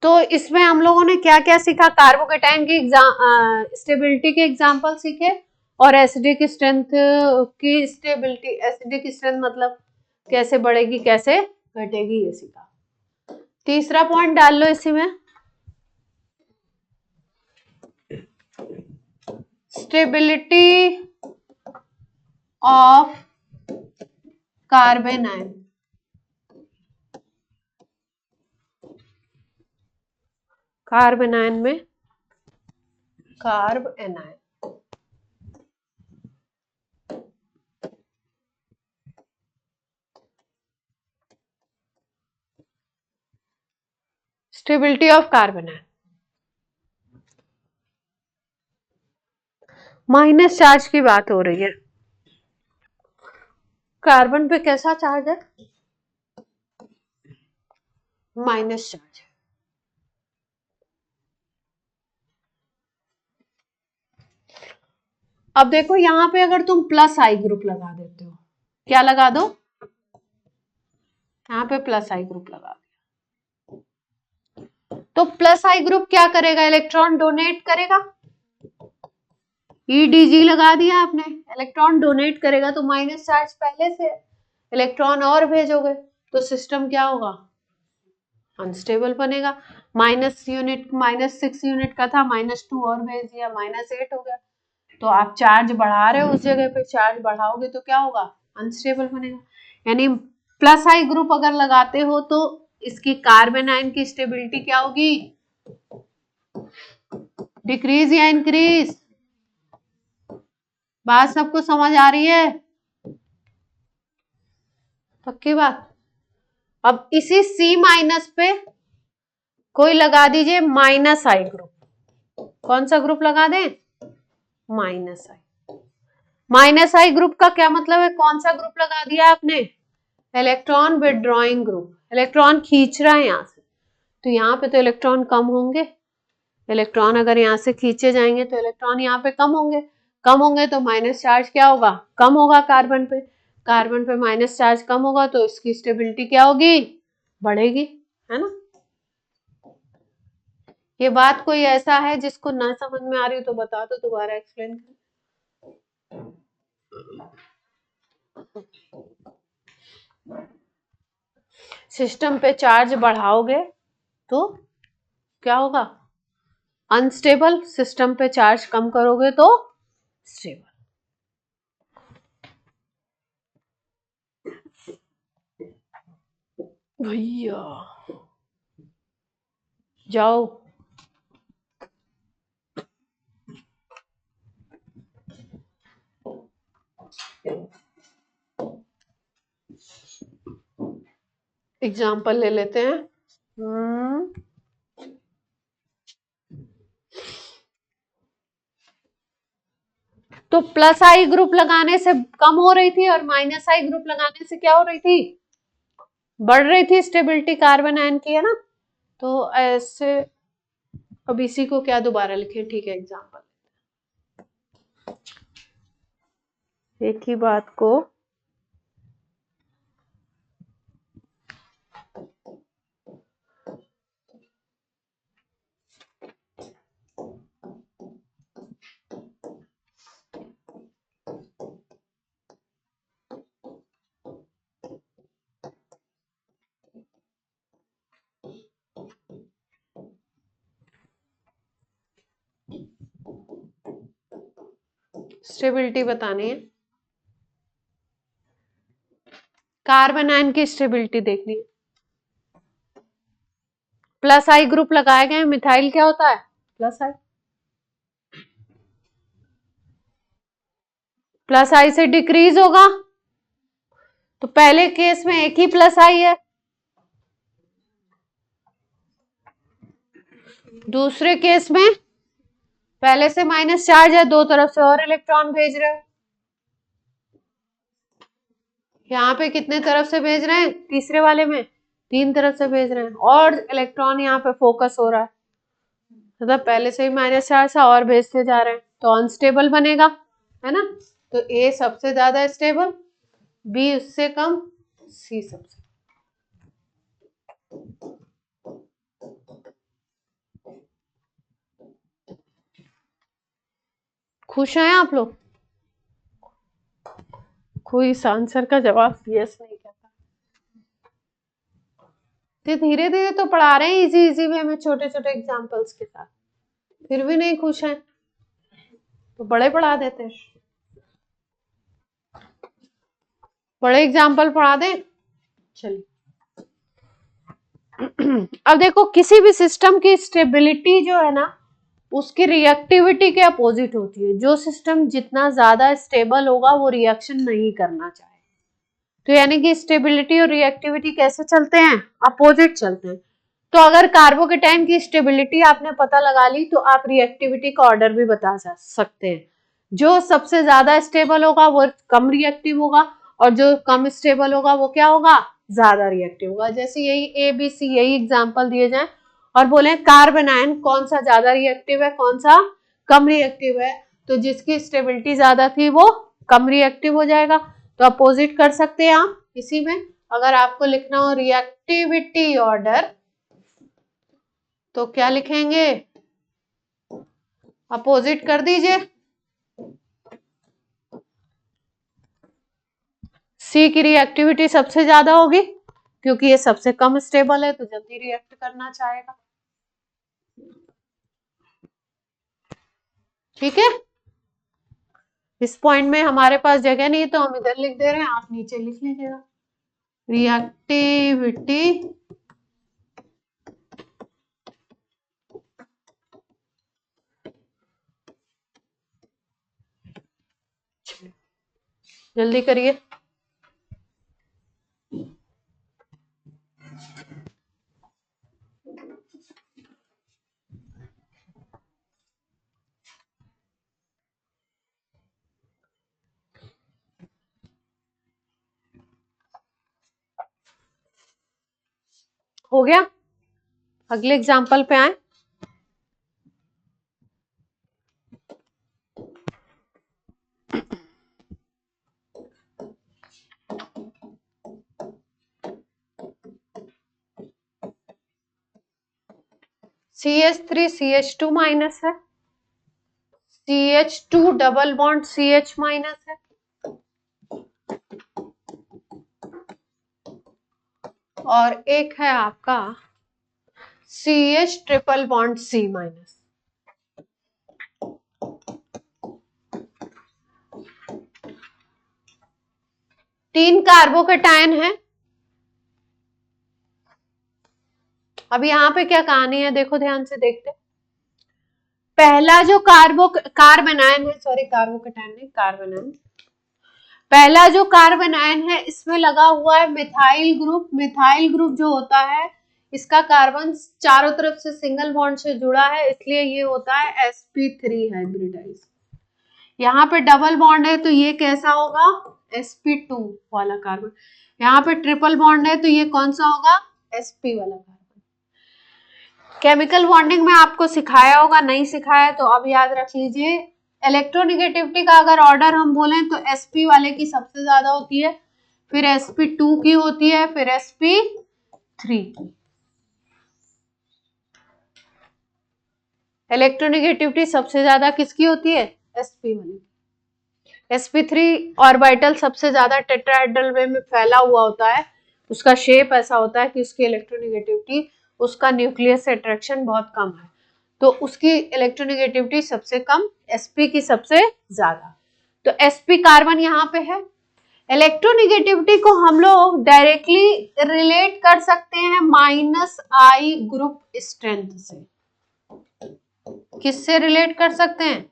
तो इसमें हम लोगों ने क्या क्या सीखा, कार्बोकेटाइन की स्टेबिलिटी के एग्जांपल सीखे, और एसिडिक स्ट्रेंथ की स्टेबिलिटी, एसिडिक स्ट्रेंथ मतलब कैसे बढ़ेगी कैसे घटेगी ये सीखा। तीसरा पॉइंट डाल लो इसी में, stability of carbanion. Carbanion में, carbanion, stability of carbanion. Minus charge की बात हो रही है, कार्बन पे कैसा चार्ज है, माइनस चार्ज। अब देखो यहां पे अगर तुम प्लस आई ग्रुप लगा देते हो, क्या लगा दो, यहाँ पे प्लस आई ग्रुप लगा दिया, तो प्लस आई ग्रुप क्या करेगा, इलेक्ट्रॉन डोनेट करेगा। ईडीजी लगा दिया आपने, इलेक्ट्रॉन डोनेट करेगा तो माइनस चार्ज पहले से, इलेक्ट्रॉन और भेजोगे तो सिस्टम क्या होगा, अनस्टेबल बनेगा। -यूनिट, -6 यूनिट का था, -2 और भेज दिया, -8 हो गया। तो आप चार्ज बढ़ा रहे हो, उस जगह पे चार्ज बढ़ाओगे तो क्या होगा, अनस्टेबल बनेगा। यानी प्लस आई ग्रुप अगर लगाते हो तो इसकी कार्बन आयन की स्टेबिलिटी क्या होगी, डिक्रीज या इंक्रीज। बात सबको समझ आ रही है, पक्की बात। अब इसी C माइनस पे कोई लगा दीजिए माइनस आई ग्रुप, कौन सा ग्रुप लगा दें, माइनस आई। माइनस आई ग्रुप का क्या मतलब है, कौन सा ग्रुप लगा दिया आपने, इलेक्ट्रॉन विदड्रॉइंग ग्रुप, इलेक्ट्रॉन खींच रहा है यहां से, तो यहाँ पे तो इलेक्ट्रॉन कम होंगे, इलेक्ट्रॉन अगर यहाँ से खींचे जाएंगे तो इलेक्ट्रॉन यहाँ पे कम होंगे, कम होंगे तो माइनस चार्ज क्या होगा, कम होगा कार्बन पे माइनस चार्ज कम होगा तो इसकी स्टेबिलिटी क्या होगी, बढ़ेगी, है ना। ये बात कोई ऐसा है जिसको ना समझ में आ रही हो तो बता दो, दोबारा एक्सप्लेन कर। सिस्टम पे चार्ज बढ़ाओगे तो क्या होगा, अनस्टेबल, सिस्टम पे चार्ज कम करोगे तो स्टेबल। भैया जाओ, एग्जाम्पल ले लेते हैं। तो प्लस आई ग्रुप लगाने से कम हो रही थी और माइनस आई ग्रुप लगाने से क्या हो रही थी, बढ़ रही थी स्टेबिलिटी कार्बन आयन की, है ना। तो ऐसे अब इसी को क्या दोबारा लिखें, ठीक है, एग्जाम्पल एक ही बात को स्टेबिलिटी बतानी है, कार्बन आयन की स्टेबिलिटी देखनी है। प्लस आई ग्रुप लगाए गए, मिथाइल क्या होता है, प्लस आई, प्लस आई से डिक्रीज होगा, तो पहले केस में एक ही प्लस आई है, दूसरे केस में पहले से माइनस चार्ज है, दो तरफ से और इलेक्ट्रॉन भेज रहे हो। यहाँ पे कितने तरफ से भेज रहे हैं, तीसरे वाले में तीन तरफ से भेज रहे हैं, और इलेक्ट्रॉन यहाँ पे फोकस हो रहा है, मतलब पहले से ही माइनस चार्ज था और भेजते जा रहे हैं, तो अनस्टेबल बनेगा, है ना। तो ए सबसे ज्यादा स्टेबल, बी उससे कम, सी सबसे। खुश हैं आप लोग, कोई इस आंसर का जवाब यस नहीं कहता। तो धीरे धीरे तो पढ़ा रहे हैं इजी इजी वे में, छोटे छोटे एग्जांपल्स के साथ, फिर भी नहीं खुश हैं तो बड़े पढ़ा देते हैं, बड़े एग्जाम्पल पढ़ा दें। चलिए अब देखो, किसी भी सिस्टम की स्टेबिलिटी जो है ना, उसकी रिएक्टिविटी के अपोजिट होती है। जो सिस्टम जितना ज्यादा स्टेबल होगा वो रिएक्शन नहीं करना चाहे, तो यानी कि स्टेबिलिटी और रिएक्टिविटी कैसे चलते हैं, अपोजिट चलते हैं। तो अगर कार्बोकेटाइन की स्टेबिलिटी आपने पता लगा ली तो आप रिएक्टिविटी का ऑर्डर भी बता सकते हैं। जो सबसे ज्यादा स्टेबल होगा वो कम रिएक्टिव होगा, और जो कम स्टेबल होगा वो क्या होगा, ज्यादा रिएक्टिव होगा। जैसे यही ए बी सी यही एग्जाम्पल दिए जाए और बोले कार्बन आयन कौन सा ज्यादा रिएक्टिव है, कौन सा कम रिएक्टिव है, तो जिसकी स्टेबिलिटी ज्यादा थी वो कम रिएक्टिव हो जाएगा। तो अपोजिट कर सकते हैं आप इसी में। अगर आपको लिखना हो रिएक्टिविटी ऑर्डर तो क्या लिखेंगे, अपोजिट कर दीजिए। सी की रिएक्टिविटी सबसे ज्यादा होगी क्योंकि ये सबसे कम स्टेबल है, तो जल्दी रिएक्ट करना चाहेगा, ठीक है। इस पॉइंट में हमारे पास जगह नहीं है तो हम इधर लिख दे रहे हैं, आप नीचे लिख लीजिएगा रिएक्टिविटी जल्दी करिए। हो गया, अगले एग्जाम्पल पे आए। CH3 CH2 माइनस है, CH2 double bond CH minus है, और एक है आपका CH triple bond C minus. तीन कार्बोकेटायन है। अब यहाँ पे क्या कहानी है, देखो ध्यान से देखते। पहला जो कार्बन आयन है, सॉरी कार्बोकेटायन नहीं, कार्बन आयन, पहला जो कार्बन आयन है इसमें लगा हुआ है मिथाइल ग्रुप। मिथाइल ग्रुप जो होता है इसका कार्बन चारों तरफ से सिंगल बॉन्ड से जुड़ा है, इसलिए ये होता है sp3 हाइब्रिडाइज। यहाँ पे डबल बॉन्ड है तो ये कैसा होगा, sp2 वाला कार्बन। यहाँ पे ट्रिपल बॉन्ड है तो ये कौन सा होगा, sp वाला कार्बन। केमिकल बॉन्डिंग में आपको सिखाया होगा, नहीं सिखाया तो अब याद रख लीजिए। इलेक्ट्रोनिगेटिविटी का अगर ऑर्डर हम बोलें तो sp वाले की सबसे ज्यादा होती है, फिर sp2 की होती है, फिर sp3 की। इलेक्ट्रोनिगेटिविटी सबसे ज्यादा किसकी होती है, sp वाली। sp3 ऑर्बिटल सबसे ज्यादा टेट्राहेड्रल वे में फैला हुआ होता है, उसका शेप ऐसा होता है कि उसकी इलेक्ट्रोनिगेटिविटी, उसका न्यूक्लियस से अट्रैक्शन बहुत कम है, तो उसकी इलेक्ट्रोनिगेटिविटी सबसे कम, sp की सबसे ज्यादा। तो sp कार्बन यहाँ पे है। इलेक्ट्रोनिगेटिविटी को हम लोग डायरेक्टली रिलेट कर सकते हैं -I ग्रुप स्ट्रेंथ से। किससे रिलेट कर सकते हैं,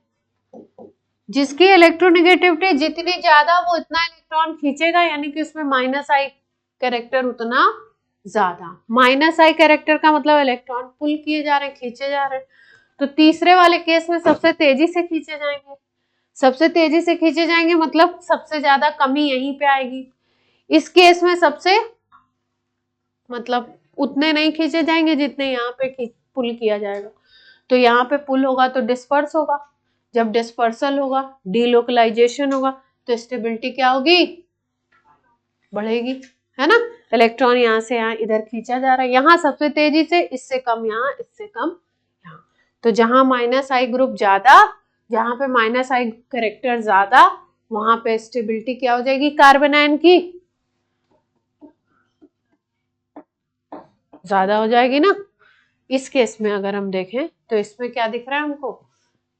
जिसकी इलेक्ट्रोनिगेटिविटी जितनी ज्यादा वो इतना इलेक्ट्रॉन खींचेगा, यानी कि उसमें -I कैरेक्टर उतना ज्यादा। -I कैरेक्टर का मतलब इलेक्ट्रॉन पुल किए जा रहे हैं, खींचे जा रहे हैं। तो तीसरे वाले केस में सबसे तेजी से खींचे जाएंगे, सबसे तेजी से खींचे जाएंगे मतलब सबसे ज्यादा कमी यहीं पे आएगी। इस केस में सबसे मतलब उतने नहीं खींचे जाएंगे जितने यहाँ पे पुल किया जाएगा। तो यहाँ पे पुल होगा तो डिस्पर्स होगा, जब डिस्पर्सल होगा, डीलोकलाइजेशन होगा, तो स्टेबिलिटी क्या होगी, बढ़ेगी, है ना। इलेक्ट्रॉन यहाँ से यहाँ इधर खींचा जा रहा है, यहाँ सबसे तेजी से, इससे कम यहाँ, इससे कम यहाँ। तो जहां -I ग्रुप ज्यादा, जहां पे -I कैरेक्टर ज्यादा, वहां पे स्टेबिलिटी क्या हो जाएगी कार्बन आयन की, ज्यादा हो जाएगी ना। इस केस में अगर हम देखें तो इसमें क्या दिख रहा है हमको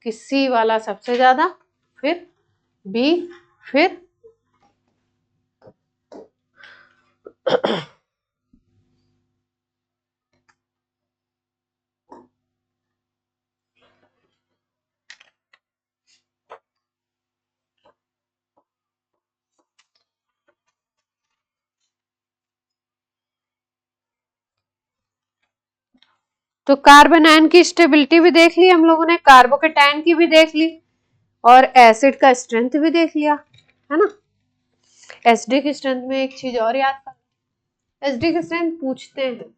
कि C वाला सबसे ज्यादा, फिर B, फिर तो कार्बन आयन की स्टेबिलिटी भी देख ली हम लोगों ने, कार्बोकेटायन की भी देख ली, और एसिड का स्ट्रेंथ भी देख लिया, है ना। एसिडिक स्ट्रेंथ में एक चीज और याद कर, एसिडिक स्ट्रेंथ पूछते हैं,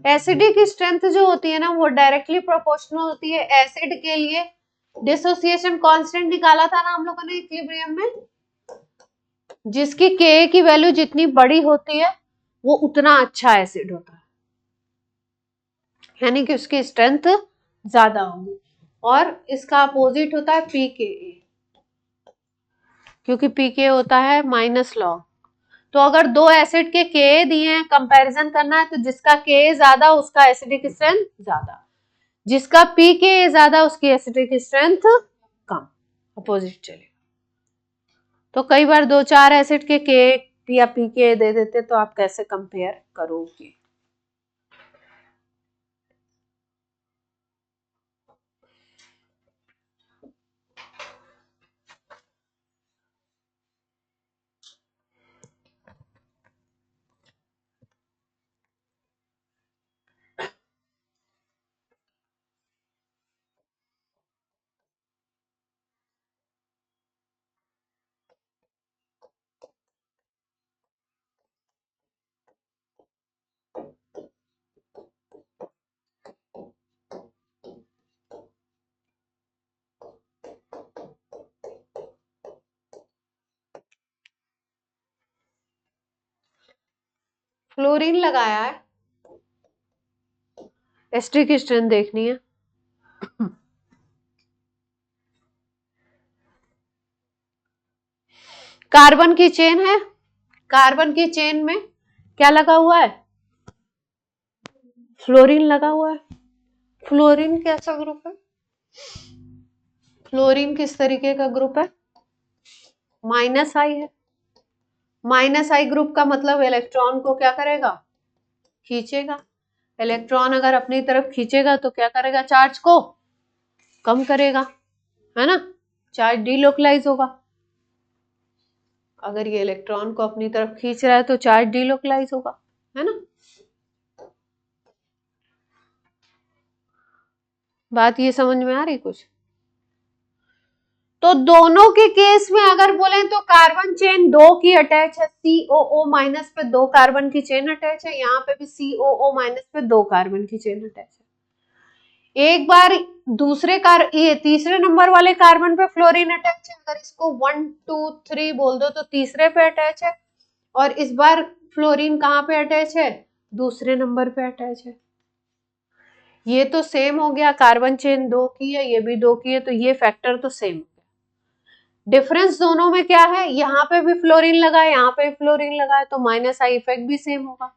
एसिडिक स्ट्रेंथ जो होती है ना वो डायरेक्टली प्रोपोर्शनल होती है एसिड के लिए। डिसोसिएशन कांस्टेंट निकाला था ना हम लोगों ने इक्विलिब्रियम में, जिसकी Ka की वैल्यू जितनी बड़ी होती है वो उतना अच्छा एसिड होता है, यानी कि उसकी स्ट्रेंथ ज्यादा होगी। और इसका अपोजिट होता है pKa, क्योंकि pKa होता है -log। तो अगर दो एसिड के Ka दिए हैं, कंपैरिजन करना है, तो जिसका Ka ज्यादा उसका एसिडिक स्ट्रेंथ ज्यादा, जिसका pKa ज्यादा उसकी एसिडिक स्ट्रेंथ कम, अपोजिट चलेगा। तो कई बार दो चार एसिड के Ka या pKa दे देते, तो आप कैसे कंपेयर करोगे। फ्लोरीन लगाया है, एस्टर की स्ट्रेंथ देखनी है। कार्बन की चेन है, कार्बन की चेन में क्या लगा हुआ है? फ्लोरीन लगा हुआ है। फ्लोरीन कैसा ग्रुप है? फ्लोरीन किस तरीके का ग्रुप है? माइनस आई है। माइनस आई ग्रुप का मतलब इलेक्ट्रॉन को क्या करेगा? खींचेगा। इलेक्ट्रॉन अगर अपनी तरफ खींचेगा तो क्या करेगा? चार्ज को कम करेगा, है ना? चार्ज डीलोकलाइज होगा। अगर ये इलेक्ट्रॉन को अपनी तरफ खींच रहा है तो चार्ज डीलोकलाइज होगा, है ना? बात ये समझ में आ रही कुछ? तो दोनों के केस में अगर बोले तो कार्बन चेन 2 की अटैच है, COO माइनस पे 2 कार्बन की चेन अटैच है, यहाँ पे भी COO माइनस पे 2 कार्बन की चेन अटैच है। एक बार दूसरे ये तीसरे नंबर वाले कार्बन पे फ्लोरीन अटैच है, अगर इसको 1 2 3 बोल दो तो तीसरे पे अटैच है, और इस बार फ्लोरीन कहाँ पे अटैच है? दूसरे नंबर पे अटैच है। ये तो सेम हो गया, कार्बन चेन 2 की है, ये भी 2 की है, तो ये फैक्टर तो सेम। डिफरेंस दोनों में क्या है? यहाँ पे भी फ्लोरीन लगा है, यहाँ पे भी फ्लोरीन लगा है, तो माइनस आई इफेक्ट भी सेम होगा।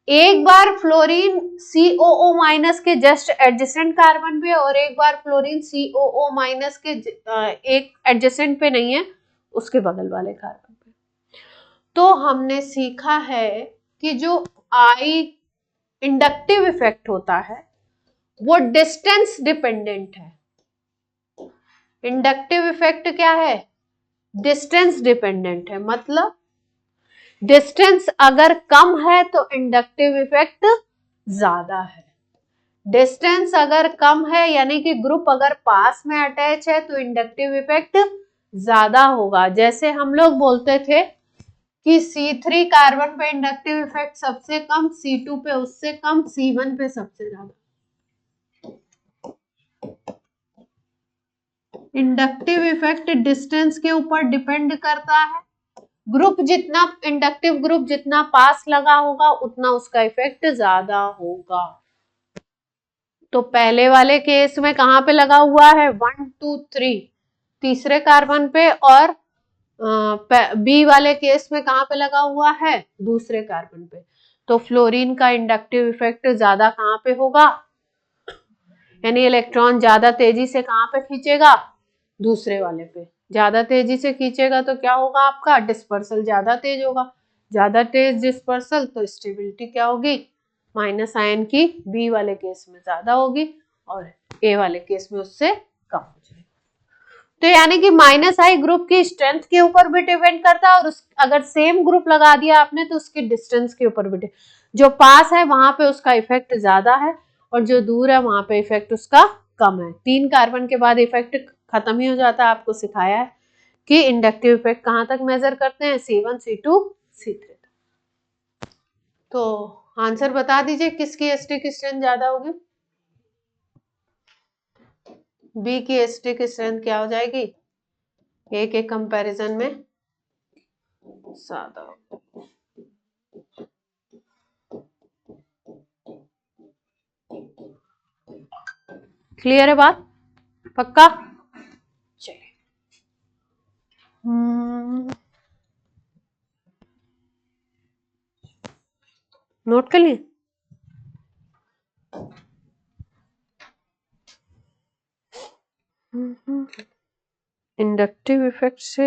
एक बार फ्लोरीन COO माइनस के जस्ट एडजेसेंट कार्बन पे, और एक बार फ्लोरीन COO माइनस के एक एडजेसेंट पे नहीं है, उसके बगल वाले कार्बन पे। तो हमने सीखा है कि जो आई इंडक्टिव इफेक्ट होता है वो डिस्टेंस डिपेंडेंट है। इंडक्टिव इफेक्ट क्या है? डिस्टेंस डिपेंडेंट है। मतलब डिस्टेंस अगर कम है तो इंडक्टिव इफेक्ट ज्यादा है। डिस्टेंस अगर कम है यानी कि ग्रुप अगर पास में अटैच है तो इंडक्टिव इफेक्ट ज्यादा होगा। जैसे हम लोग बोलते थे कि C3 कार्बन पे इंडक्टिव इफेक्ट सबसे कम, C2 पे उससे कम, C1 पे सबसे ज्यादा। इंडक्टिव इफेक्ट डिस्टेंस के ऊपर डिपेंड करता है। ग्रुप जितना इंडक्टिव ग्रुप जितना पास लगा होगा उतना उसका इफेक्ट ज्यादा होगा। तो पहले वाले केस में कहां पे लगा हुआ है? 1 2 3 तीसरे कार्बन पे, और बी वाले केस में कहां पे लगा हुआ है? दूसरे कार्बन पे। तो फ्लोरीन का इंडक्टिव इफेक्ट ज्यादा कहां पे होगा? यानी इलेक्ट्रॉन ज्यादा तेजी से कहां पे खींचेगा? दूसरे वाले पे। ज्यादा तेजी से खींचेगा तो क्या होगा? आपका डिस्पर्सल ज्यादा तेज होगा। ज्यादा तेज डिस्पर्सल तो स्टेबिलिटी क्या होगी? माइनस आयन की बी वाले केस में ज्यादा होगी और ए वाले केस में उससे कम हो जाएगी। तो यानी कि माइनस आई ग्रुप की स्ट्रेंथ के ऊपर भी डिपेंड करता है, और अगर सेम ग्रुप लगा दिया आपने तो उसकी डिस्टेंस के ऊपर भी। जो पास है वहां पे उसका इफेक्ट ज्यादा है, और जो दूर है वहां पे इफेक्ट उसका कम है। 3 कार्बन के बाद इफेक्ट खत्म ही हो जाता है। आपको सिखाया है कि इंडक्टिव इफेक्ट कहां तक मेजर करते हैं? C1 C2 C3। तो आंसर बता दीजिए, किसकी एस्टिक स्ट्रेंथ ज्यादा होगी? बी की एस्टिक स्ट्रेंथ क्या हो जाएगी? ए के कंपैरिजन में ज्यादा। क्लियर है बात? पक्का? चलिए, नोट कर लिए? इंडक्टिव इफेक्ट से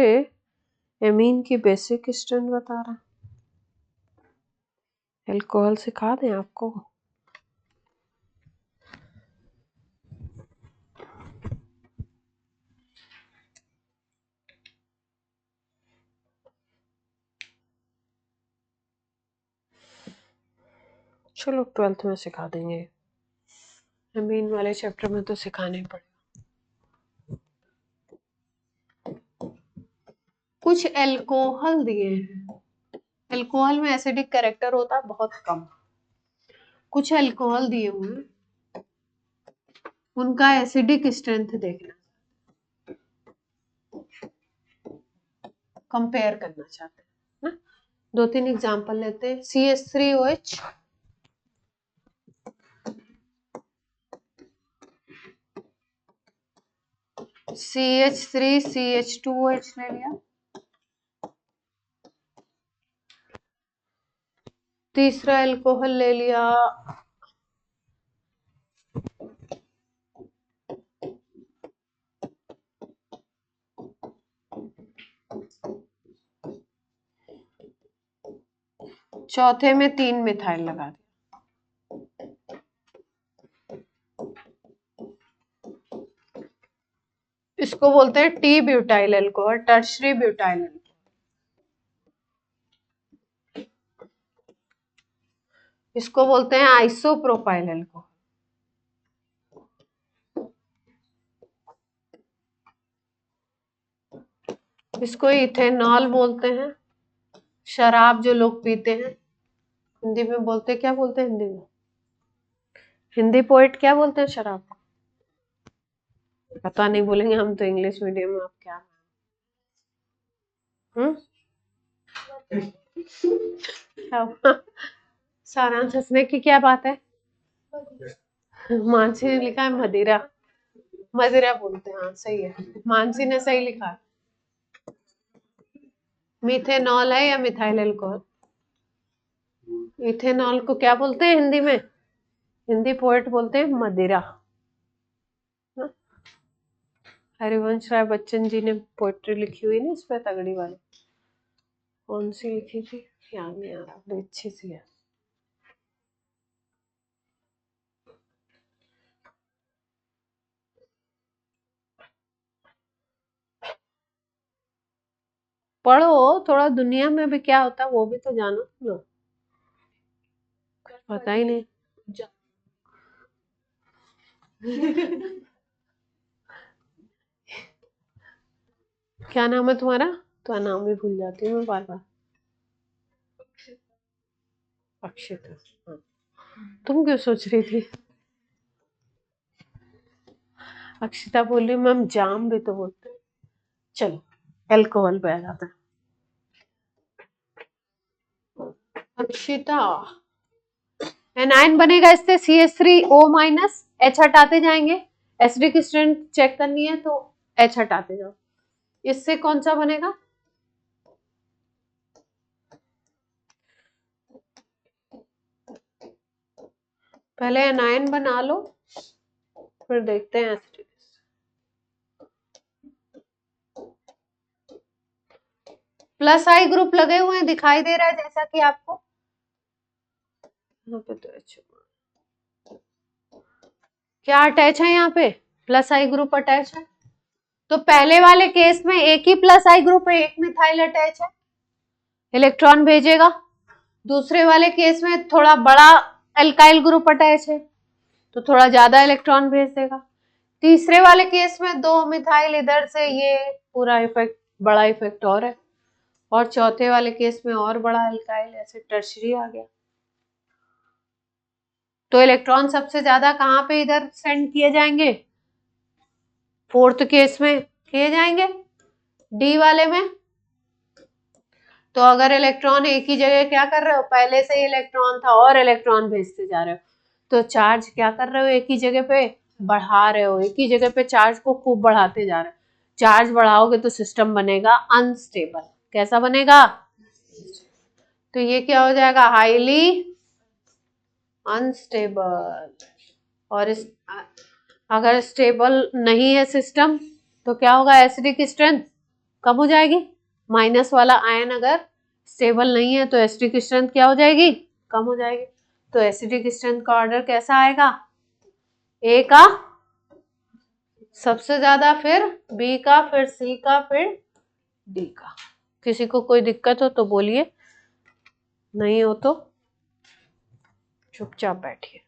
एमीन की बेसिक स्ट्रेंथ बता रहा। अल्कोहल सिखा दें आपको? चलो 12th में सिखा देंगे, एमीन वाले चैप्टर में तो सिखाने पड़ेगा। कुछ अल्कोहल दिए हैं, अल्कोहल में एसिडिक कैरेक्टर होता है बहुत कम। कुछ अल्कोहल दिए हुए हैं, उनका एसिडिक स्ट्रेंथ देखना, कंपेयर करना चाहते हैं ना। 2-3 एग्जांपल लेते हैं। CH3OH CH3 CH2OH ले लिया, तीसरा अल्कोहल ले लिया, चौथे में 3 मिथाइल लगा दिया। इसको बोलते हैं T butyl alcohol, tertiary butyl alcohol. इसको बोलते हैं आइसोप्रोपाइल अल्कोहल। इसको इथेनॉल बोलते हैं। शराब जो लोग पीते हैं, हिंदी में बोलते क्या बोलते हैं? हिंदी में, हिंदी पोएट क्या बोलते हैं शराब को? पता नहीं, बोलेंगे हम तो इंग्लिश मीडियम में, आप क्या? सारांश हंसने की क्या बात है? मानसी ने लिखा है मदिरा, मदिरा बोलते हैं। हाँ सही है, मानसी ने सही लिखा है। मिथेनॉल है या मिथाइल अल्कोहल? इथेनॉल को क्या बोलते हैं हिंदी में? हिंदी पोएट बोलते हैं मदिरा। हरिवंश राय बच्चन जी ने पोएट्री लिखी हुई ना इस पे, तगड़ी वाली। कौन सी लिखी थी याद नहीं आ रहा, बड़ी अच्छी सी है। पढ़ो थोड़ा, दुनिया में भी क्या होता है वो भी तो जानो तुम लोग। पता ही नहीं। क्या नाम है तुम्हारा? तो नाम भी भूल जाती हूँ मैं बार बार। अक्षिता। हाँ। तुम क्यों सोच रही थी? अक्षिता बोल रही मैम जाम भी तो बोलते हैं। चलो अल्कोहल पे आ जाता है। अक्षिता, एनायन बनेगा इससे CH3O-, H हटाते जाएंगे। एसिडिक स्ट्रेंथ चेक करनी है तो H हटाते जाओ। इससे कौन सा बनेगा? पहले एनायन बना लो, फिर देखते हैं एसिडिक। प्लस आई ग्रुप लगे हुए हैं, दिखाई दे रहा है जैसा कि आपको यहाँ पे। तो H क्या अटैच है यहाँ पे? प्लस आई ग्रुप अटैच है। तो पहले वाले केस में एक ही प्लस आई ग्रुप है, एक मिथाइल अटैच है, इलेक्ट्रॉन भेजेगा। दूसरे वाले केस में थोड़ा बड़ा एल्काइल ग्रुप अटैच है तो थोड़ा ज्यादा इलेक्ट्रॉन भेज देगा। तीसरे वाले केस में 2 मिथाइल इधर से, ये पूरा इफेक्ट, बड़ा इफेक्ट और है। और चौथे वाले केस में और बड़ा एल्काइल, ऐसे टर्शरी आ गया। तो इलेक्ट्रॉन सबसे ज्यादा कहाँ पे इधर सेंड किए जाएंगे? फोर्थ केस में किए जाएंगे, डी वाले में। तो अगर इलेक्ट्रॉन एक ही जगह क्या कर रहे हो, पहले से ही इलेक्ट्रॉन था और इलेक्ट्रॉन भेजते जा रहे हो, तो चार्ज क्या कर रहे हो, एक ही जगह पे बढ़ा रहे हो, एक ही जगह पे चार्ज को खूब बढ़ाते जा रहे हो। चार्ज बढ़ाओगे तो सिस्टम बनेगा अनस्टेबल। कैसा बनेगा? तो ये क्या हो जाएगा, हाईली अनस्टेबल। और इस अगर स्टेबल नहीं है सिस्टम तो क्या होगा, एसिडिक स्ट्रेंथ कम हो जाएगी। माइनस वाला आयन अगर स्टेबल नहीं है तो एसिडिक स्ट्रेंथ क्या हो जाएगी, कम हो जाएगी। तो एसिडिक स्ट्रेंथ का ऑर्डर कैसा आएगा, ए का सबसे ज्यादा, फिर बी का, फिर सी का, फिर डी का। किसी को कोई दिक्कत हो तो बोलिए, नहीं हो तो चुपचाप बैठिए।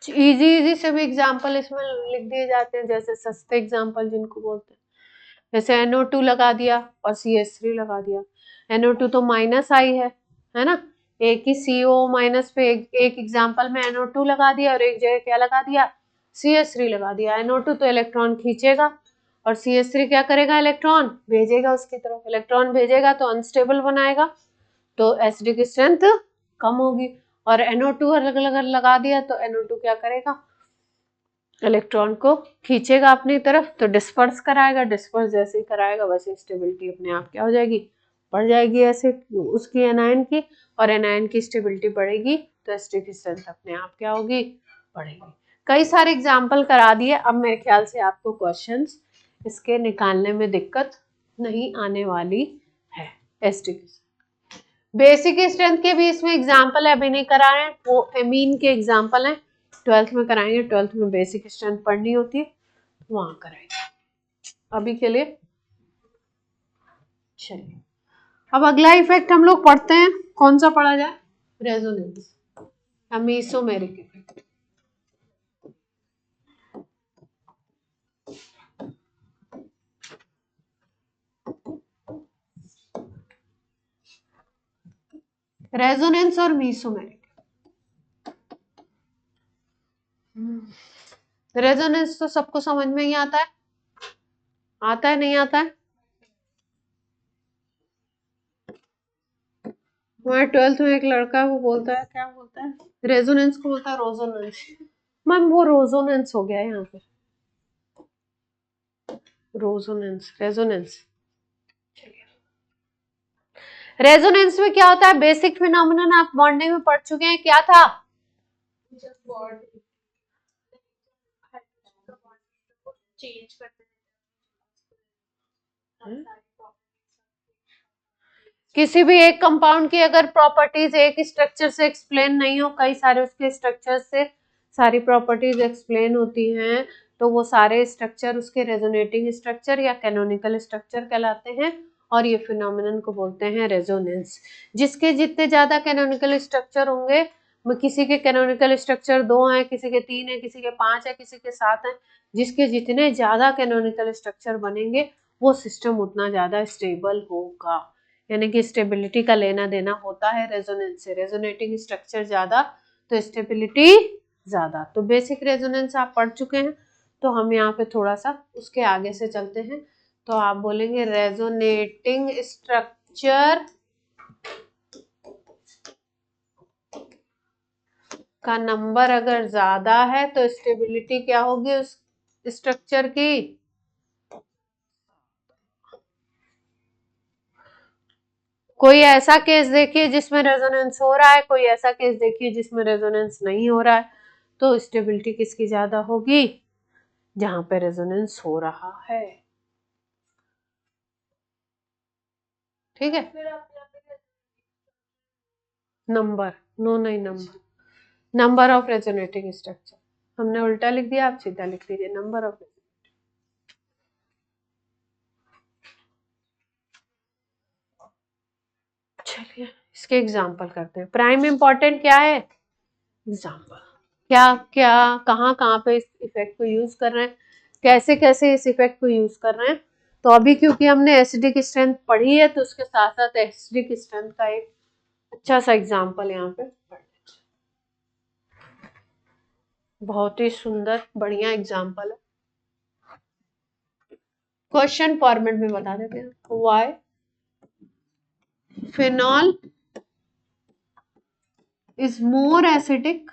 इजी इजी से भी एग्जाम्पल इसमें लिख दिए जाते हैं, जैसे सस्ते एग्जाम्पल जिनको बोलते हैं, जैसे NO2 लगा दिया और CH3 लगा दिया। NO2 तो माइनस आई है ना, एक ही CO- पे एक एग्जाम्पल में NO2 लगा दिया और एक जगह क्या लगा दिया, CH3 लगा दिया। NO2 तो इलेक्ट्रॉन खींचेगा और CH3 क्या करेगा, इलेक्ट्रॉन भेजेगा उसकी तरफ, इलेक्ट्रॉन भेजेगा तो अनस्टेबल बनाएगा, तो एसिडिक की स्ट्रेंथ कम होगी। और NO2 अलग अलग लगा दिया तो NO2 क्या करेगा, इलेक्ट्रॉन को खींचेगा अपनी तरफ, तो डिस्पर्स कराएगा, डिस्पर्स जैसे ही कराएगा वैसे स्टेबिलिटी अपने आप क्या हो जाएगी, बढ़ जाएगी एसिड उसकी एनायन की, और एनायन की स्टेबिलिटी बढ़ेगी तो एसिडिक की स्ट्रेंथ अपने आप क्या होगी, बढ़ेगी। कई सारे एग्जाम्पल करा दिए, अब मेरे ख्याल से आपको क्वेश्चंस इसके निकालने में दिक्कत नहीं आने वाली है। एसिडिक बेसिक स्ट्रेंथ के भी इसमें एग्जाम्पल अभी नहीं करा रहे हैं, वो एमीन के एग्जाम्पल हैं, 12th में कराएंगे, 12th में बेसिक स्ट्रेंथ पढ़नी होती है वहां कराएंगे, अभी के लिए चलिए। अब अगला इफेक्ट हम लोग पढ़ते हैं, कौन सा पढ़ा जाए, रेजोनेंस या मेसोमेरिक इफेक्ट। रेजोनेंस और मेसोमेरिक, रेजोनेंस तो सबको समझ में ही आता है नहीं आता है। हमारे 12th में एक लड़का वो बोलता है, क्या बोलता है, रेजोनेंस को बोलता है रोजोनेंस। मैम वो रोजोनेंस हो गया है यहाँ पे, रोजोनेंस रेजोनेंस। रेजोनेंस में क्या होता है, बेसिक फिनोमेनन आप बॉन्डिंग में पढ़ चुके हैं, क्या था, किसी भी एक कंपाउंड की अगर प्रॉपर्टीज एक स्ट्रक्चर से एक्सप्लेन नहीं हो, कई सारे उसके स्ट्रक्चर से सारी प्रॉपर्टीज एक्सप्लेन होती हैं, तो वो सारे स्ट्रक्चर उसके रेजोनेटिंग स्ट्रक्चर या कैनोनिकल स्ट्रक्चर कहलाते हैं, और ये फिनोमेनन को बोलते हैं रेजोनेंस। जिसके जितने ज्यादा कैनोनिकल स्ट्रक्चर होंगे, किसी के कैनोनिकल स्ट्रक्चर 2 हैं, किसी के 3 है, किसी के 5 है, किसी के 7 है, जिसके जितने ज्यादा कैनोनिकल स्ट्रक्चर बनेंगे वो सिस्टम उतना ज्यादा स्टेबल होगा, यानी कि स्टेबिलिटी का लेना देना होता है रेजोनेंस से, रेजोनेटिंग स्ट्रक्चर ज्यादा तो स्टेबिलिटी ज्यादा। तो बेसिक रेजोनेंस आप पढ़ चुके हैं, तो हम यहाँ पे थोड़ा सा उसके आगे से चलते हैं, तो आप बोलेंगे रेजोनेटिंग स्ट्रक्चर का नंबर अगर ज्यादा है तो स्टेबिलिटी क्या होगी उस स्ट्रक्चर की, कोई ऐसा केस देखिए जिसमें रेजोनेंस हो रहा है, कोई ऐसा केस देखिए जिसमें रेजोनेंस नहीं हो रहा है, तो स्टेबिलिटी किसकी ज्यादा होगी, जहां पे रेजोनेंस हो रहा है। ठीक है, नंबर, नो नहीं number, number of resonating structure, हमने उल्टा लिख दिया, आप सीधा लिख लीजिए नंबर ऑफ। चलिए इसके एग्जाम्पल करते हैं। प्राइम इंपॉर्टेंट क्या है, एग्जाम्पल, क्या क्या कहाँ कहाँ पे इस इफेक्ट को यूज कर रहे हैं, कैसे कैसे इस इफेक्ट को यूज कर रहे हैं। तो अभी क्योंकि हमने एसिडिक स्ट्रेंथ पढ़ी है, तो उसके साथ साथ एसिडिक स्ट्रेंथ का एक अच्छा सा एग्जाम्पल यहाँ पे पढ़, बहुत ही सुंदर बढ़िया एग्जाम्पल है, क्वेश्चन फॉर्मेट में बता देते हैं। Why phenol is more acidic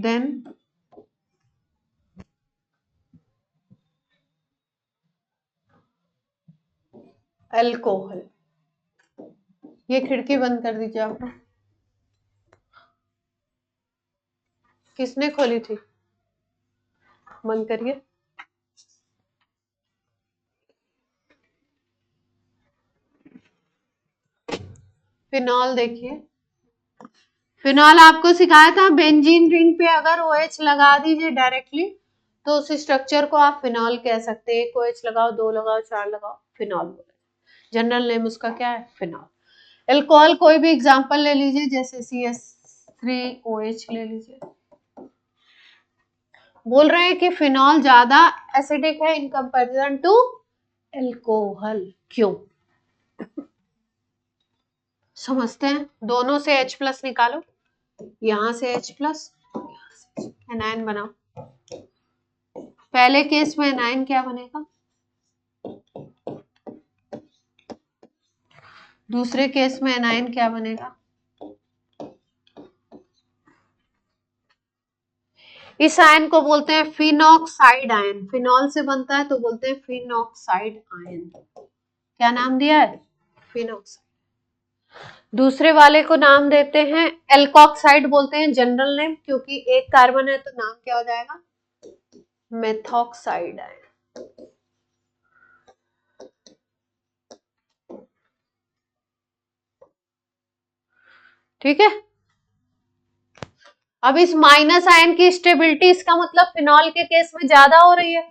than alcohol. ये खिड़की बंद कर दीजिए आप लोग, किसने खोली थी, बंद करिए। फिनॉल देखिए, फिनॉल आपको सिखाया था बेंजीन रिंग पे अगर OH लगा दीजिए डायरेक्टली, तो उस स्ट्रक्चर को आप फिनॉल कह सकते हैं। एक OH लगाओ, 2 लगाओ, 4 लगाओ, फिनॉल बोले, जनरल नेम उसका क्या है, फिनॉल। अल्कोहल कोई भी एग्जांपल ले लीजिए, जैसे CH3OH ले लीजिए, बोल रहे हैं कि फिनॉल ज्यादा एसिडिक है इन कंपैरिजन टू अल्कोहल। क्यों, समझते हैं, दोनों से H+ निकालो, यहां से H प्लस, एनायन बनाओ। पहले केस में एनायन क्या बनेगा, दूसरे केस में एनायन क्या बनेगा, इस आयन को बोलते हैं फिनॉक्साइड आयन, फिनॉल से बनता है तो बोलते हैं फिनॉक्साइड आयन। क्या नाम दिया है, फिनॉक्साइड। दूसरे वाले को नाम देते हैं एल्कोक्साइड, बोलते हैं जनरल नेम, क्योंकि एक कार्बन है तो नाम क्या हो जाएगा, मेथॉक्साइड आयन। ठीक है। अब इस माइनस आयन की स्टेबिलिटी, इसका मतलब फिनॉल के केस में ज्यादा हो रही है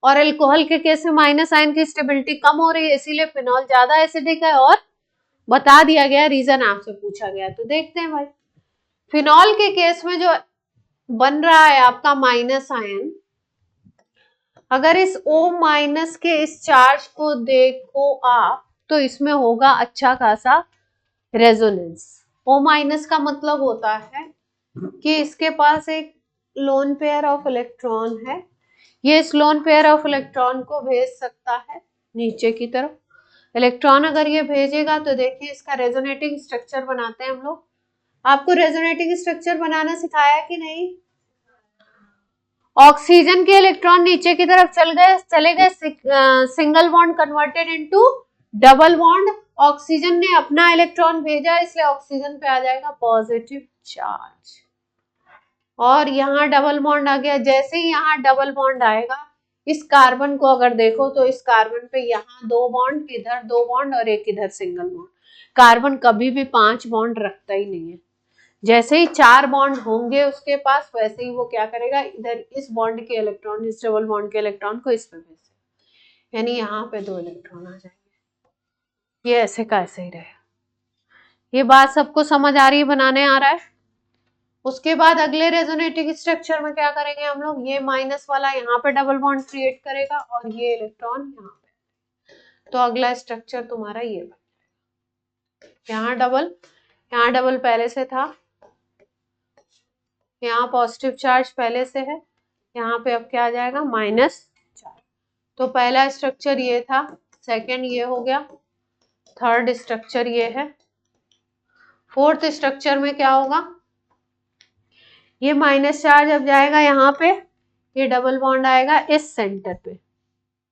और अल्कोहल के केस में माइनस आयन की स्टेबिलिटी कम हो रही है, इसीलिए फिनॉल ज्यादा एसिडिक है और बता दिया गया, रीजन आपसे पूछा गया। तो देखते हैं भाई, फिनॉल के केस में जो बन रहा है आपका माइनस आयन, अगर इस O माइनस के इस चार्ज को देखो आप, तो इसमें होगा अच्छा खासा रेजोनेंस। O माइनस का मतलब होता है कि इसके पास एक लोन पेयर ऑफ इलेक्ट्रॉन है, ये इस लोन पेयर ऑफ इलेक्ट्रॉन को भेज सकता है नीचे की तरफ। इलेक्ट्रॉन अगर ये भेजेगा तो देखिए इसका रेजोनेटिंग स्ट्रक्चर बनाते हैं हम लोग। आपको रेजोनेटिंग स्ट्रक्चर बनाना सिखाया कि नहीं, ऑक्सीजन के इलेक्ट्रॉन नीचे की तरफ चले गए, single bond converted into double bond, oxygen ने अपना इलेक्ट्रॉन भेजा इसलिए ऑक्सीजन पे आ जाएगा पॉजिटिव चार्ज, और यहाँ डबल बॉन्ड आ गया। जैसे ही यहाँ डबल बॉन्ड आएगा, इस कार्बन को अगर देखो तो इस कार्बन पे यहाँ 2 बॉन्ड, इधर 2 बॉन्ड और एक इधर सिंगल बॉन्ड। कार्बन कभी भी 5 बॉन्ड रखता ही नहीं है, जैसे ही 4 बॉन्ड होंगे उसके पास, वैसे ही वो क्या करेगा, इधर इस बॉन्ड के इलेक्ट्रॉन, इस डबल बॉन्ड के इलेक्ट्रॉन को इस पे भेजेगा, यानी यहाँ पे 2 इलेक्ट्रॉन आ जाएंगे। ये ऐसे का ऐसे ही रहेगा। ये बात सबको समझ आ रही है, बनाने आ रहा है। उसके बाद अगले रेजोनेटिंग स्ट्रक्चर में क्या करेंगे हम लोग, ये माइनस वाला यहाँ पे डबल बॉन्ड क्रिएट करेगा और ये इलेक्ट्रॉन यहाँ पे, तो अगला स्ट्रक्चर तुम्हारा ये बन जाएगा। यहाँ डबल पहले से था, यहाँ पॉजिटिव चार्ज पहले से है, यहाँ पे अब क्या आ जाएगा, माइनस चार्ज। तो पहला स्ट्रक्चर ये था, सेकंड ये हो गया, थर्ड स्ट्रक्चर ये है, फोर्थ स्ट्रक्चर में क्या होगा, ये माइनस चार्ज अब जाएगा यहाँ पे, ये डबल बॉन्ड आएगा इस सेंटर पे,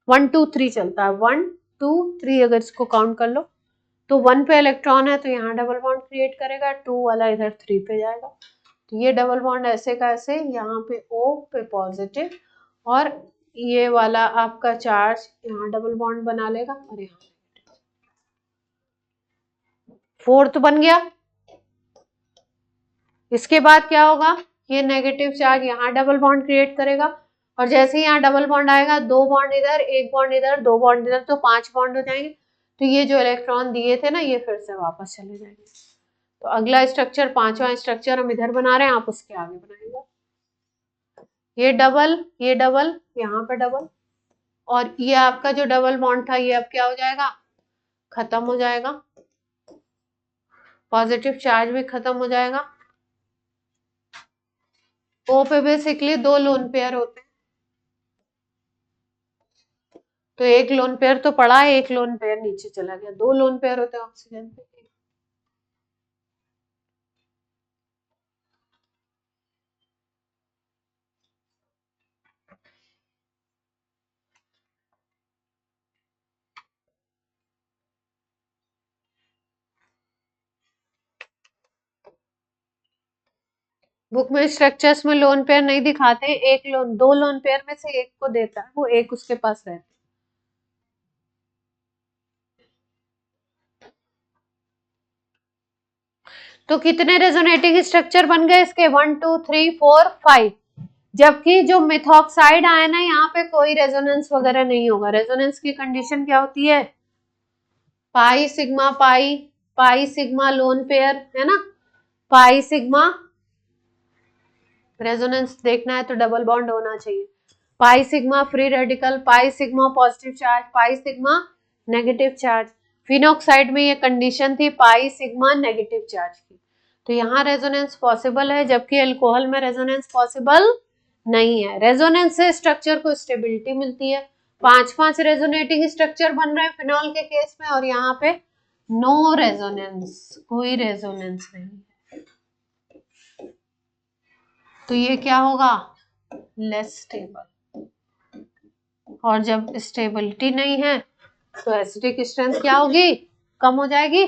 1 2 3 चलता है, 1 2 3 अगर इसको काउंट कर लो तो 1 पे इलेक्ट्रॉन है तो यहाँ डबल बॉन्ड क्रिएट करेगा, 2 वाला इधर 3 पे जाएगा, तो ये डबल बॉन्ड ऐसे का ऐसे, यहाँ पे O पे पॉजिटिव, और ये वाला आपका चार्ज यहाँ डबल बॉन्ड बना लेगा और यहाँ फोर्थ बन गया। इसके बाद क्या होगा, ये नेगेटिव चार्ज यहाँ डबल बॉन्ड क्रिएट करेगा, और जैसे ही यहाँ डबल बॉन्ड आएगा, 2 बॉन्ड इधर, 1 बॉन्ड इधर, 2 बॉन्ड इधर, तो 5 बॉन्ड हो जाएंगे। तो ये जो इलेक्ट्रॉन दिए थे ना, ये फिर से वापस चले जाएंगे। तो अगला स्ट्रक्चर, 5वां स्ट्रक्चर हम इधर बना रहे हैं, आप उसके आगे बनाएंगे। ये डबल, यहाँ पे डबल, और ये आपका जो डबल बॉन्ड था ये अब क्या हो जाएगा, खत्म हो जाएगा, पॉजिटिव चार्ज भी खत्म हो जाएगा। O पे बेसिकली 2 लोन पेयर होते हैं, तो एक लोन पेयर तो पड़ा है, एक लोन पेयर नीचे चला गया, 2 लोन पेयर होते हैं ऑक्सीजन पे। बुक में स्ट्रक्चर्स में लोन पेयर नहीं दिखाते, एक लोन, 2 लोन पेयर में से एक को देता है, वो एक उसके पास रहता है। तो कितने रेजोनेटिंग स्ट्रक्चर बन गए इसके, 1 2 3 4 5, जबकि जो मिथॉक्साइड आयन है यहाँ पे कोई रेजोनेंस वगैरह नहीं होगा। रेजोनेंस की कंडीशन क्या होती है, pi sigma pi, pi sigma lone pair है ना, पाई सिग्मा, रेजोनेंस देखना है तो डबल बॉन्ड होना चाहिए, pi sigma free radical, pi sigma positive charge, pi sigma negative charge. Phenoxide में ये कंडीशन थी पाई सिग्मा नेगेटिव चार्ज की, तो यहाँ रेजोनेंस पॉसिबल है, जबकि अल्कोहल में रेजोनेंस पॉसिबल नहीं है। रेजोनेंस से स्ट्रक्चर को स्टेबिलिटी मिलती है। 5 रेजोनेटिंग स्ट्रक्चर बन रहे हैं फिनॉल के केस में, और यहाँ पे नो रेजोनेंस, कोई रेजोनेंस नहीं है। तो ये क्या होगा, लेस स्टेबल। और जब स्टेबिलिटी नहीं है तो एसिडिक स्ट्रेंथ क्या होगी, कम हो जाएगी।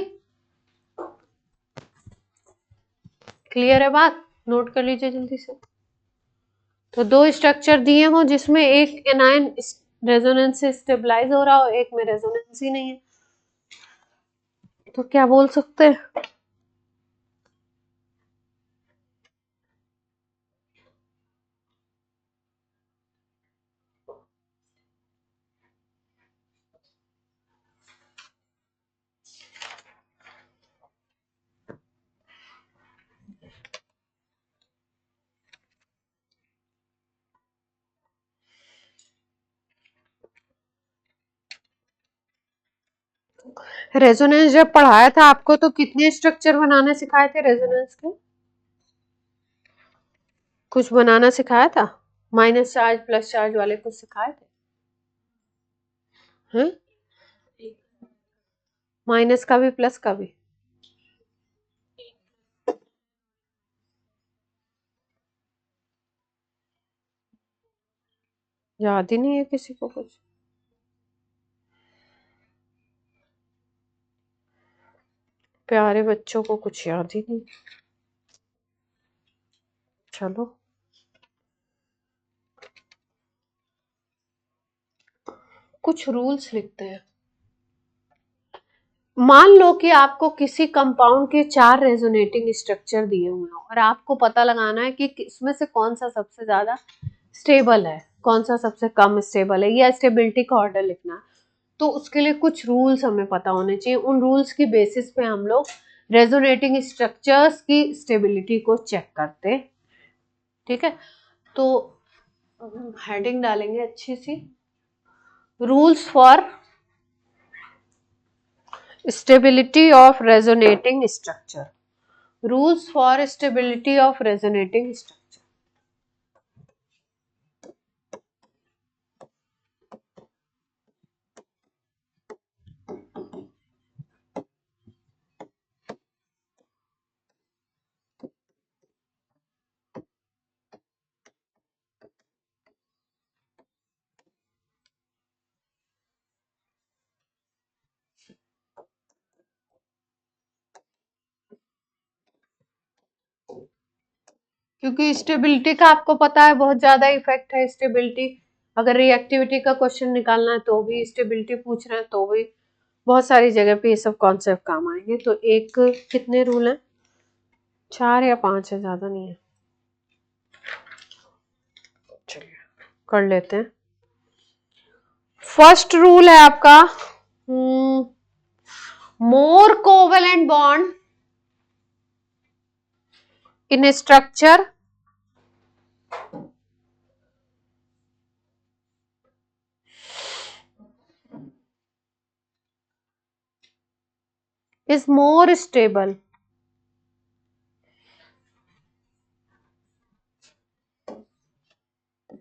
क्लियर है बात, नोट कर लीजिए जल्दी से। तो दो स्ट्रक्चर दिए हो जिसमें एक एनायन रेजोनेंस से स्टेबलाइज हो रहा हो, एक में रेजोनेंस ही नहीं है, तो क्या बोल सकते हैं, रेजोनेंस जब पढ़ाया था आपको तो कितने स्ट्रक्चर बनाने सिखाए थे रेजोनेंस के, कुछ बनाना सिखाया था, माइनस चार्ज प्लस चार्ज वाले कुछ सिखाए थे हैं, माइनस का भी प्लस का भी, याद ही नहीं है किसी को कुछ। प्यारे बच्चों को कुछ याद ही नहीं। चलो कुछ रूल्स लिखते हैं। मान लो कि आपको किसी कंपाउंड के 4 रेजोनेटिंग स्ट्रक्चर दिए हुए हैं और आपको पता लगाना है कि इसमें से कौन सा सबसे ज्यादा स्टेबल है, कौन सा सबसे कम स्टेबल है, या स्टेबिलिटी का ऑर्डर लिखना है। तो उसके लिए कुछ रूल्स हमें पता होने चाहिए। उन रूल्स की बेसिस पे हम लोग रेजोनेटिंग स्ट्रक्चर्स की स्टेबिलिटी को चेक करते हैं। ठीक है, तो हेडिंग डालेंगे अच्छी सी, rules for stability of resonating structure, rules for stability of resonating structure. क्योंकि स्टेबिलिटी का आपको पता है बहुत ज्यादा इफेक्ट है। स्टेबिलिटी, अगर रिएक्टिविटी का क्वेश्चन निकालना है तो भी, स्टेबिलिटी पूछ रहे हैं तो भी, बहुत सारी जगह पे ये सब कॉन्सेप्ट काम आएंगे। तो एक, कितने रूल हैं, 4 या 5 है, ज्यादा नहीं है, चलिए कर लेते हैं। फर्स्ट रूल है आपका, more covalent bond in a structure is more stable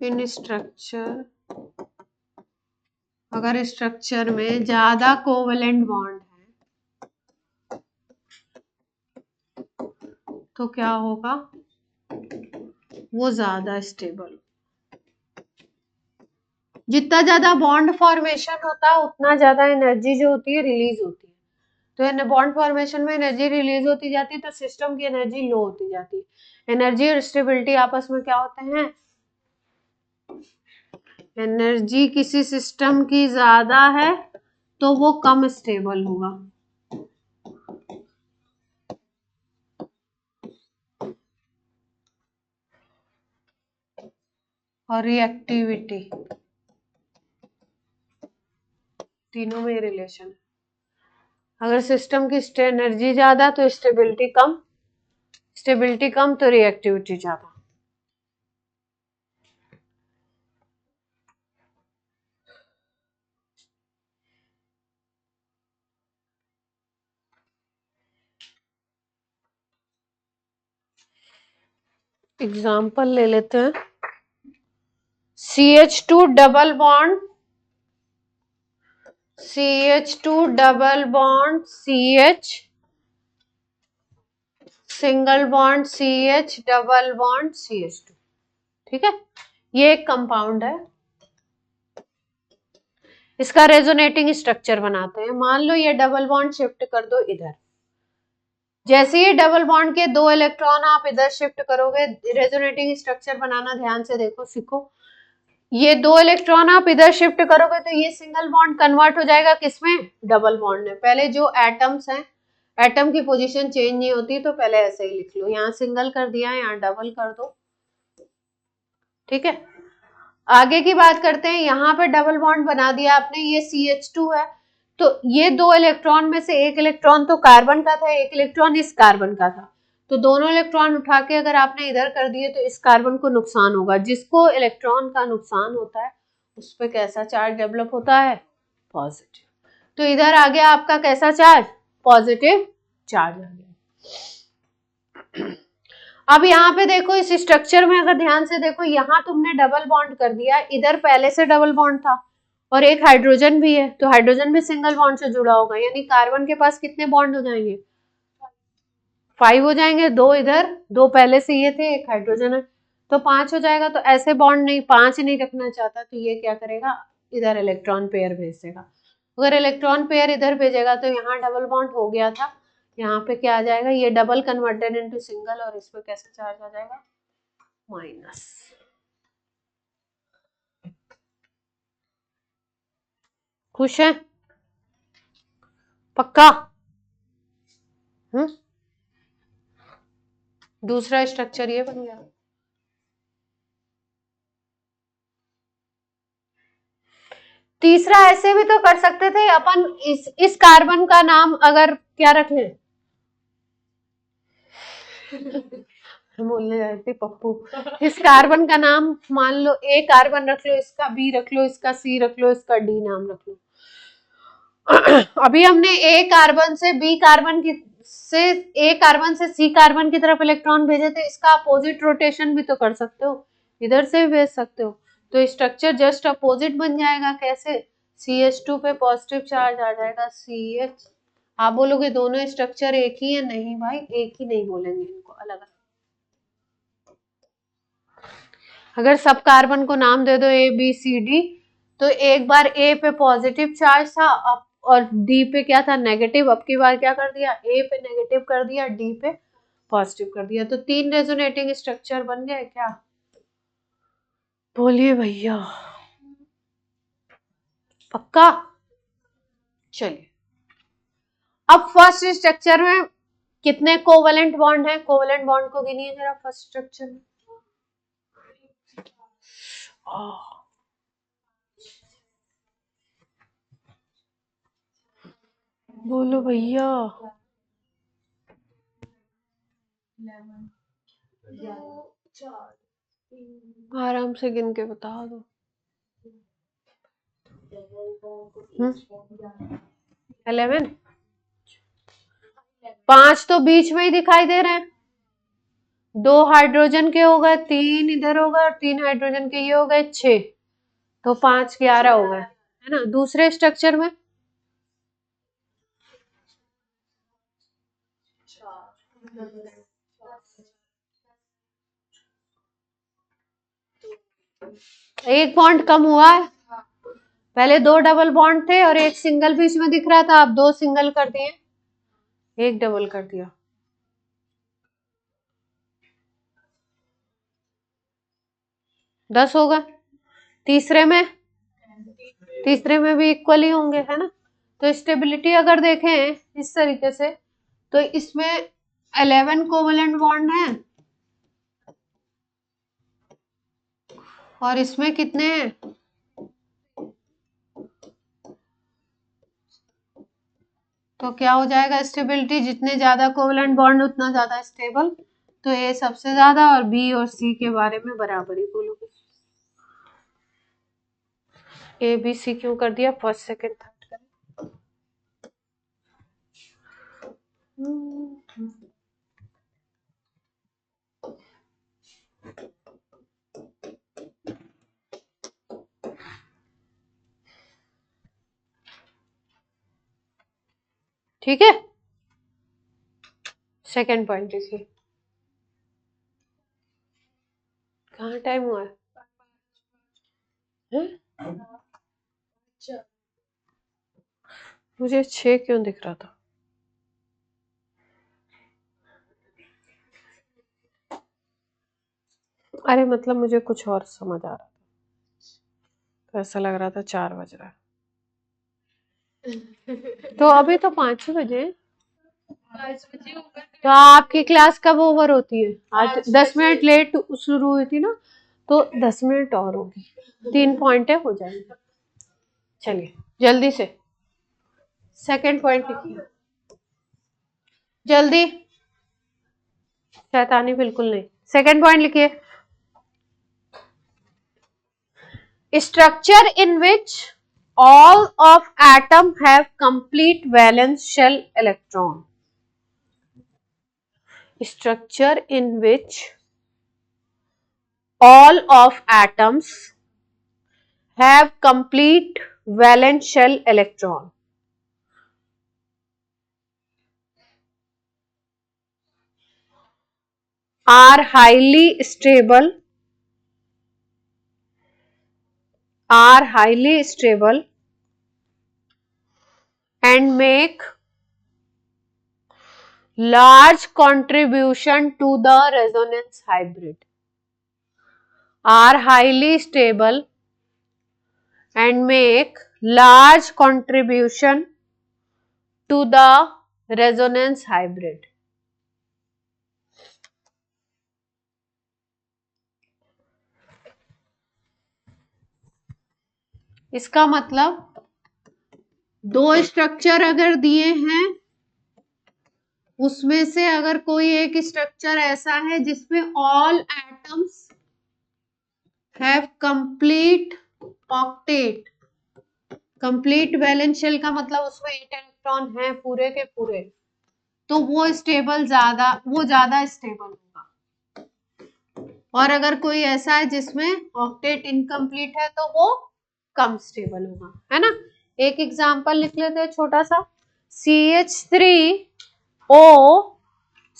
in structure, अगर स्ट्रक्चर में ज्यादा कोवेलेंट बॉन्ड है तो क्या होगा, वो ज्यादा स्टेबल। जितना ज्यादा बॉन्ड फॉर्मेशन होता है उतना ज्यादा एनर्जी जो होती है रिलीज होती है। तो बॉन्ड फॉर्मेशन में एनर्जी रिलीज होती जाती है तो सिस्टम की एनर्जी लो होती जाती है। एनर्जी और स्टेबिलिटी आपस में क्या होते हैं, एनर्जी किसी सिस्टम की ज्यादा है तो वो कम स्टेबल होगा, और रिएक्टिविटी, तीनों में रिलेशन है। अगर सिस्टम की एनर्जी ज्यादा तो स्टेबिलिटी कम, स्टेबिलिटी कम तो रिएक्टिविटी ज्यादा। एग्जाम्पल ले लेते हैं। CH2 double bond CH2 double bond CH single bond CH double bond CH2। ठीक है, ये एक कंपाउंड है। इसका रेजोनेटिंग स्ट्रक्चर बनाते हैं। मान लो ये डबल बॉन्ड शिफ्ट कर दो इधर। जैसे ही डबल बॉन्ड के 2 इलेक्ट्रॉन आप इधर शिफ्ट करोगे, रेजोनेटिंग स्ट्रक्चर बनाना ध्यान से देखो, सीखो। ये 2 इलेक्ट्रॉन आप इधर शिफ्ट करोगे तो ये सिंगल बॉन्ड कन्वर्ट हो जाएगा किसमें? डबल बॉन्ड में। पहले जो एटम्स हैं, एटम की पोजीशन चेंज नहीं होती, तो पहले ऐसे ही लिख लो। यहाँ सिंगल कर दिया, यहाँ डबल कर दो। ठीक है, आगे की बात करते हैं। यहाँ पे डबल बॉन्ड बना दिया आपने, ये CH2 है, तो ये 2 इलेक्ट्रॉन में से एक इलेक्ट्रॉन तो कार्बन का था, एक इलेक्ट्रॉन इस कार्बन का था, तो दोनों इलेक्ट्रॉन उठा के अगर आपने इधर कर दिए तो इस कार्बन को नुकसान होगा। जिसको इलेक्ट्रॉन का नुकसान होता है उस पर कैसा चार्ज डेवलप होता है? पॉजिटिव। तो इधर आ गया आपका कैसा चार्ज? पॉजिटिव चार्ज आ गया। अब यहाँ पे देखो, इस स्ट्रक्चर में अगर ध्यान से देखो, यहाँ तुमने डबल बॉन्ड कर दिया, इधर पहले से डबल बॉन्ड था और एक हाइड्रोजन भी है, तो हाइड्रोजन भी सिंगल बॉन्ड से जुड़ा होगा, यानी कार्बन के पास कितने बॉन्ड हो जाएंगे? 5 हो जाएंगे। 2 इधर, 2 पहले से ये थे, एक हाइड्रोजन है, तो 5 हो जाएगा। तो ऐसे बॉन्ड नहीं, 5 नहीं रखना चाहता, तो ये क्या करेगा? इधर इलेक्ट्रॉन पेयर भेज देगा। अगर इलेक्ट्रॉन पेयर इधर भेजेगा तो यहाँ डबल बॉन्ड हो गया था, यहाँ पे क्या आ जाएगा? ये डबल कन्वर्टेड इनटू सिंगल, और इस पे कैसे चार्ज आ जाएगा? माइनस। खुश है? पक्का? दूसरा स्ट्रक्चर ये बन गया। तीसरा ऐसे भी तो कर सकते थे अपन, इस कार्बन का नाम अगर क्या रख लें? बोलने जाती पप्पू। इस कार्बन का नाम मान लो A कार्बन रख लो, इसका B रख लो, इसका C रख लो, इसका D नाम रख लो। अभी हमने A कार्बन से B कार्बन की से A कार्बन से C कार्बन की तरफ इलेक्ट्रॉन भेजे थे, इसका अपोजिट रोटेशन भी तो कर सकते हो, इधर से भी भेज सकते हो, तो स्ट्रक्चर जस्ट अपोजिट बन जाएगा। कैसे? CH2 पे पॉजिटिव चार्ज आ जाएगा CH। आप बोलोगे दोनों स्ट्रक्चर एक ही है? नहीं भाई, एक ही नहीं बोलेंगे, इनको अलग अलग। अगर सब कार्बन को नाम दे दो ABCD, तो एक बार A पे पॉजिटिव चार्ज था और D पे क्या था? नेगेटिव। अब की बार क्या कर दिया? A पे नेगेटिव कर दिया, D पे पॉजिटिव कर दिया, तो 3 रेजोनेटिंग स्ट्रक्चर बन गए। क्या बोलिए भैया? पक्का? चलिए, अब फर्स्ट स्ट्रक्चर में कितने कोवेलेंट बॉन्ड है? कोवेलेंट बॉन्ड को गिनिए जरा फर्स्ट स्ट्रक्चर में। बोलो भैया। आराम से गिन के बता दो। 11। 5 तो बीच में ही दिखाई दे रहे हैं, 2 हाइड्रोजन के हो गए, 3 इधर हो गए और 3 हाइड्रोजन के ये हो गए 6, तो 5 11 हो गए, है ना? दूसरे स्ट्रक्चर में एक बॉन्ड कम हुआ है। पहले 2 डबल बॉन्ड थे और एक सिंगल बीच में दिख रहा था, अब 2 सिंगल कर दिए, एक डबल कर दिया। दस होगा। तीसरे में भी इक्वल ही होंगे, है ना? तो स्टेबिलिटी अगर देखें इस तरीके से, तो इसमें 11 कोवेलेंट बॉन्ड है और इसमें कितने हैं? तो क्या हो जाएगा स्टेबिलिटी? जितने ज्यादा कोवेलेंट बॉन्ड उतना ज्यादा स्टेबल, तो ए सबसे ज्यादा और बी और सी के बारे में बराबरी बोलोगे। ए बी सी क्यों कर दिया? फर्स्ट सेकंड थर्ड कर। ठीक है, सेकेंड पॉइंट लिखिए। कहाँ टाइम हुआ है? मुझे 6 क्यों दिख रहा था? अरे मतलब मुझे कुछ और समझ आ रहा था, तो ऐसा लग रहा था 4 बज रहा है। तो अभी तो 5 ही बजे। तो आपकी क्लास कब ओवर होती है? आज 10 मिनट लेट शुरू हुई थी ना, तो 10 मिनट और होगी, 3 पॉइंट है, हो जाएंगे। चलिए जल्दी से सेकंड पॉइंट लिखिए, जल्दी, शैतानी बिल्कुल नहीं। सेकंड पॉइंट लिखिए, structure in which all of atom have complete valence shell electron. Structure in which all of atoms have complete valence shell electron are highly stable and make large contribution to the resonance hybrid. Are highly stable and make large contribution to the resonance hybrid. इसका मतलब दो structure अगर दिए हैं, उसमें से अगर कोई एक स्ट्रक्चर ऐसा है जिसमें all atoms have complete octet, complete valence shell का मतलब उसमें 8 इलेक्ट्रॉन है पूरे के पूरे, तो वो ज्यादा स्टेबल होगा। और अगर कोई ऐसा है जिसमें ऑक्टेट इनकम्प्लीट है तो वो कम स्टेबल होगा, है ना। एक एग्जांपल लिख लेते हैं छोटा सा, CH3O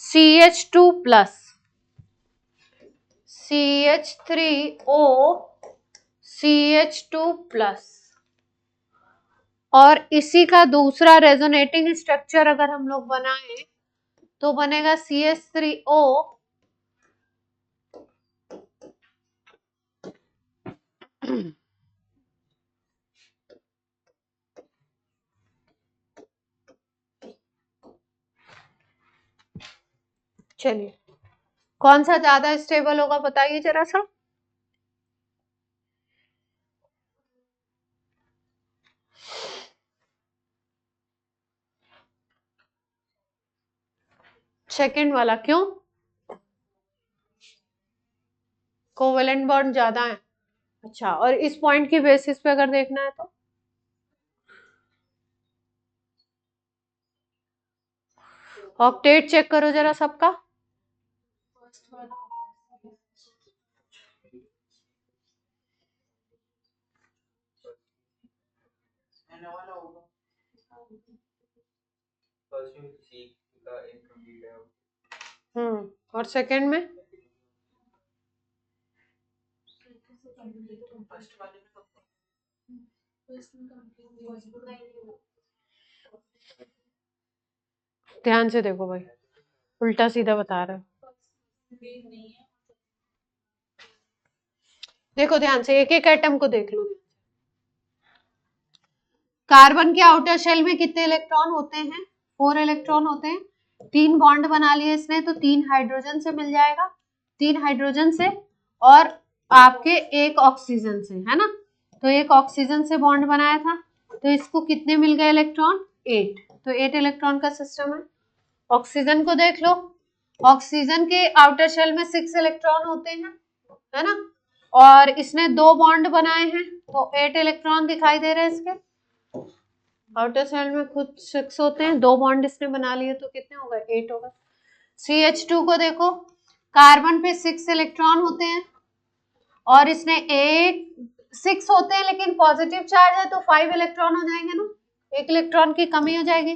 CH2 plus, CH3O CH2 plus, और इसी का दूसरा रेजोनेटिंग स्ट्रक्चर अगर हम लोग बनाए तो बनेगा CH3O चलिए कौन सा ज्यादा स्टेबल होगा बताइए जरा सा। सेकंड वाला, क्यों? कोवेलेंट बॉन्ड ज्यादा है। अच्छा, और इस पॉइंट की बेसिस पे अगर देखना है तो ऑक्टेट चेक करो जरा सबका। और सेकंड में ध्यान से देखो भाई, उल्टा सीधा बता रहा है। देखो ध्यान से, एक एक एटम को देख लो। कार्बन के आउटर शेल में कितने इलेक्ट्रॉन होते हैं? 4 इलेक्ट्रॉन होते हैं। 3 बॉन्ड बना लिए इसने तो 3 हाइड्रोजन से मिल जाएगा, 3 हाइड्रोजन से और आपके एक ऑक्सीजन से, है ना। तो एक ऑक्सीजन से बॉन्ड बनाया था, तो इसको कितने मिल गए इलेक्ट्रॉन? 8। तो 8 इलेक्ट्रॉन का सिस्टम है। ऑक्सीजन को देख लो, ऑक्सीजन के आउटर शेल में 6 इलेक्ट्रॉन होते हैं, है ना, और इसने 2 बॉन्ड बनाए हैं तो 8 इलेक्ट्रॉन दिखाई दे रहे हैं इसके। आउटर शेल में खुद 6 होते हैं, 2 बॉन्ड इसने बना लिए तो कितने हो गए? 8 हो गए। CH2 को देखो, कार्बन पे 6 इलेक्ट्रॉन होते हैं और इसने 6 होते हैं लेकिन पॉजिटिव चार्ज है तो 5 इलेक्ट्रॉन हो जाएंगे ना, 1 इलेक्ट्रॉन की कमी हो जाएगी।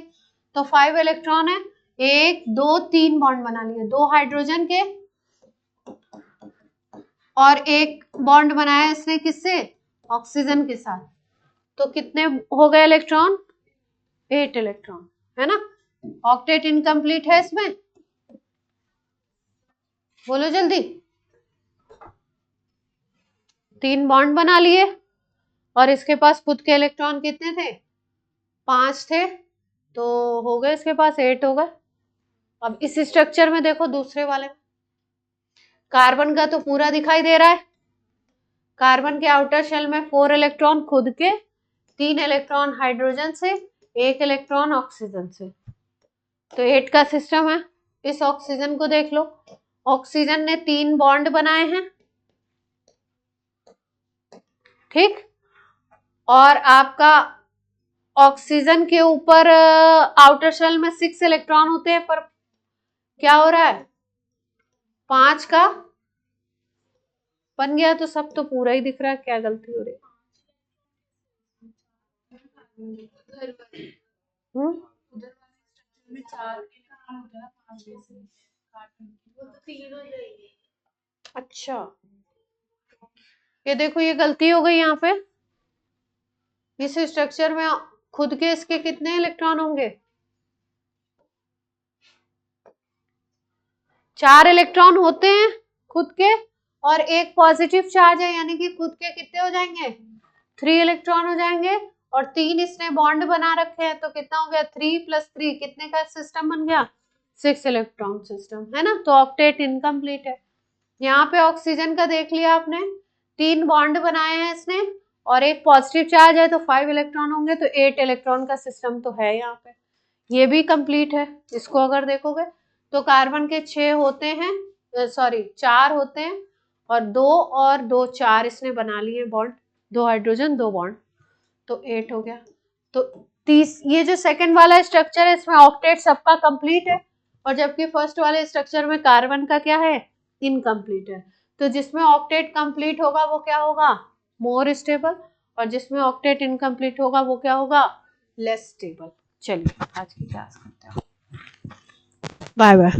तो 5 इलेक्ट्रॉन है, 1 2 3 बॉन्ड बना लिए, 2 हाइड्रोजन के और एक बॉन्ड बनाया इसने किससे, ऑक्सीजन के साथ। तो कितने हो गए इलेक्ट्रॉन, 8 इलेक्ट्रॉन, है ना। ऑक्टेट इनकम्प्लीट है इसमें, बोलो जल्दी। 3 बॉन्ड बना लिए और इसके पास खुद के इलेक्ट्रॉन कितने थे, 5 थे, तो हो गए इसके पास 8 हो गए। अब इस स्ट्रक्चर में देखो, दूसरे वाले में कार्बन का तो पूरा दिखाई दे रहा है। कार्बन के आउटर शेल में 4 इलेक्ट्रॉन खुद के, 3 इलेक्ट्रॉन हाइड्रोजन से, 1 इलेक्ट्रॉन ऑक्सीजन से, तो 8 का सिस्टम है। इस ऑक्सीजन को देख लो, ऑक्सीजन ने 3 बॉन्ड बनाए हैं, ठीक। और आपका ऑक्सीजन के ऊपर आउटर शेल में 6 इलेक्ट्रॉन होते हैं, पर क्या हो रहा है, 5 का बन गया, तो सब तो पूरा ही दिख रहा है, क्या गलती हो रही है। अच्छा, ये देखो, ये गलती हो गई यहाँ पे। इस स्ट्रक्चर में खुद के इसके कितने इलेक्ट्रॉन होंगे, 4 इलेक्ट्रॉन होते हैं खुद के, और एक पॉजिटिव चार्ज है, यानी कि खुद के कितने हो जाएंगे, 3 इलेक्ट्रॉन हो जाएंगे, और 3 इसने बॉन्ड बना रखे हैं, तो कितना हो गया, 3 + 3 कितने का सिस्टम बन गया, 6 इलेक्ट्रॉन सिस्टम, है ना। तो ऑक्टेट इनकम्प्लीट है। यहाँ पे ऑक्सीजन का देख लिया आपने, 3 बॉन्ड बनाए हैं इसने और एक पॉजिटिव चार्ज है, तो 5 इलेक्ट्रॉन होंगे, तो 8 इलेक्ट्रॉन का सिस्टम तो है यहाँ पे, ये भी कंप्लीट है। इसको अगर देखोगे तो कार्बन के 6 होते हैं, सॉरी 4 होते हैं, और 2 और 2 4 इसने बना लिए बॉन्ड, 2 हाइड्रोजन 2 बॉन्ड, तो 8 हो गया। तो ये जो सेकंड वाला स्ट्रक्चर है, इसमें ऑक्टेट सबका कंप्लीट है, और जबकि फर्स्ट वाले स्ट्रक्चर में कार्बन का क्या है, इनकम्प्लीट है। तो जिसमें ऑक्टेट कंप्लीट होगा वो क्या होगा, मोर स्टेबल, और जिसमें ऑक्टेट इनकम्प्लीट होगा वो क्या होगा, लेस स्टेबल। चलिए आज की क्लास करते हैं, बाय बाय।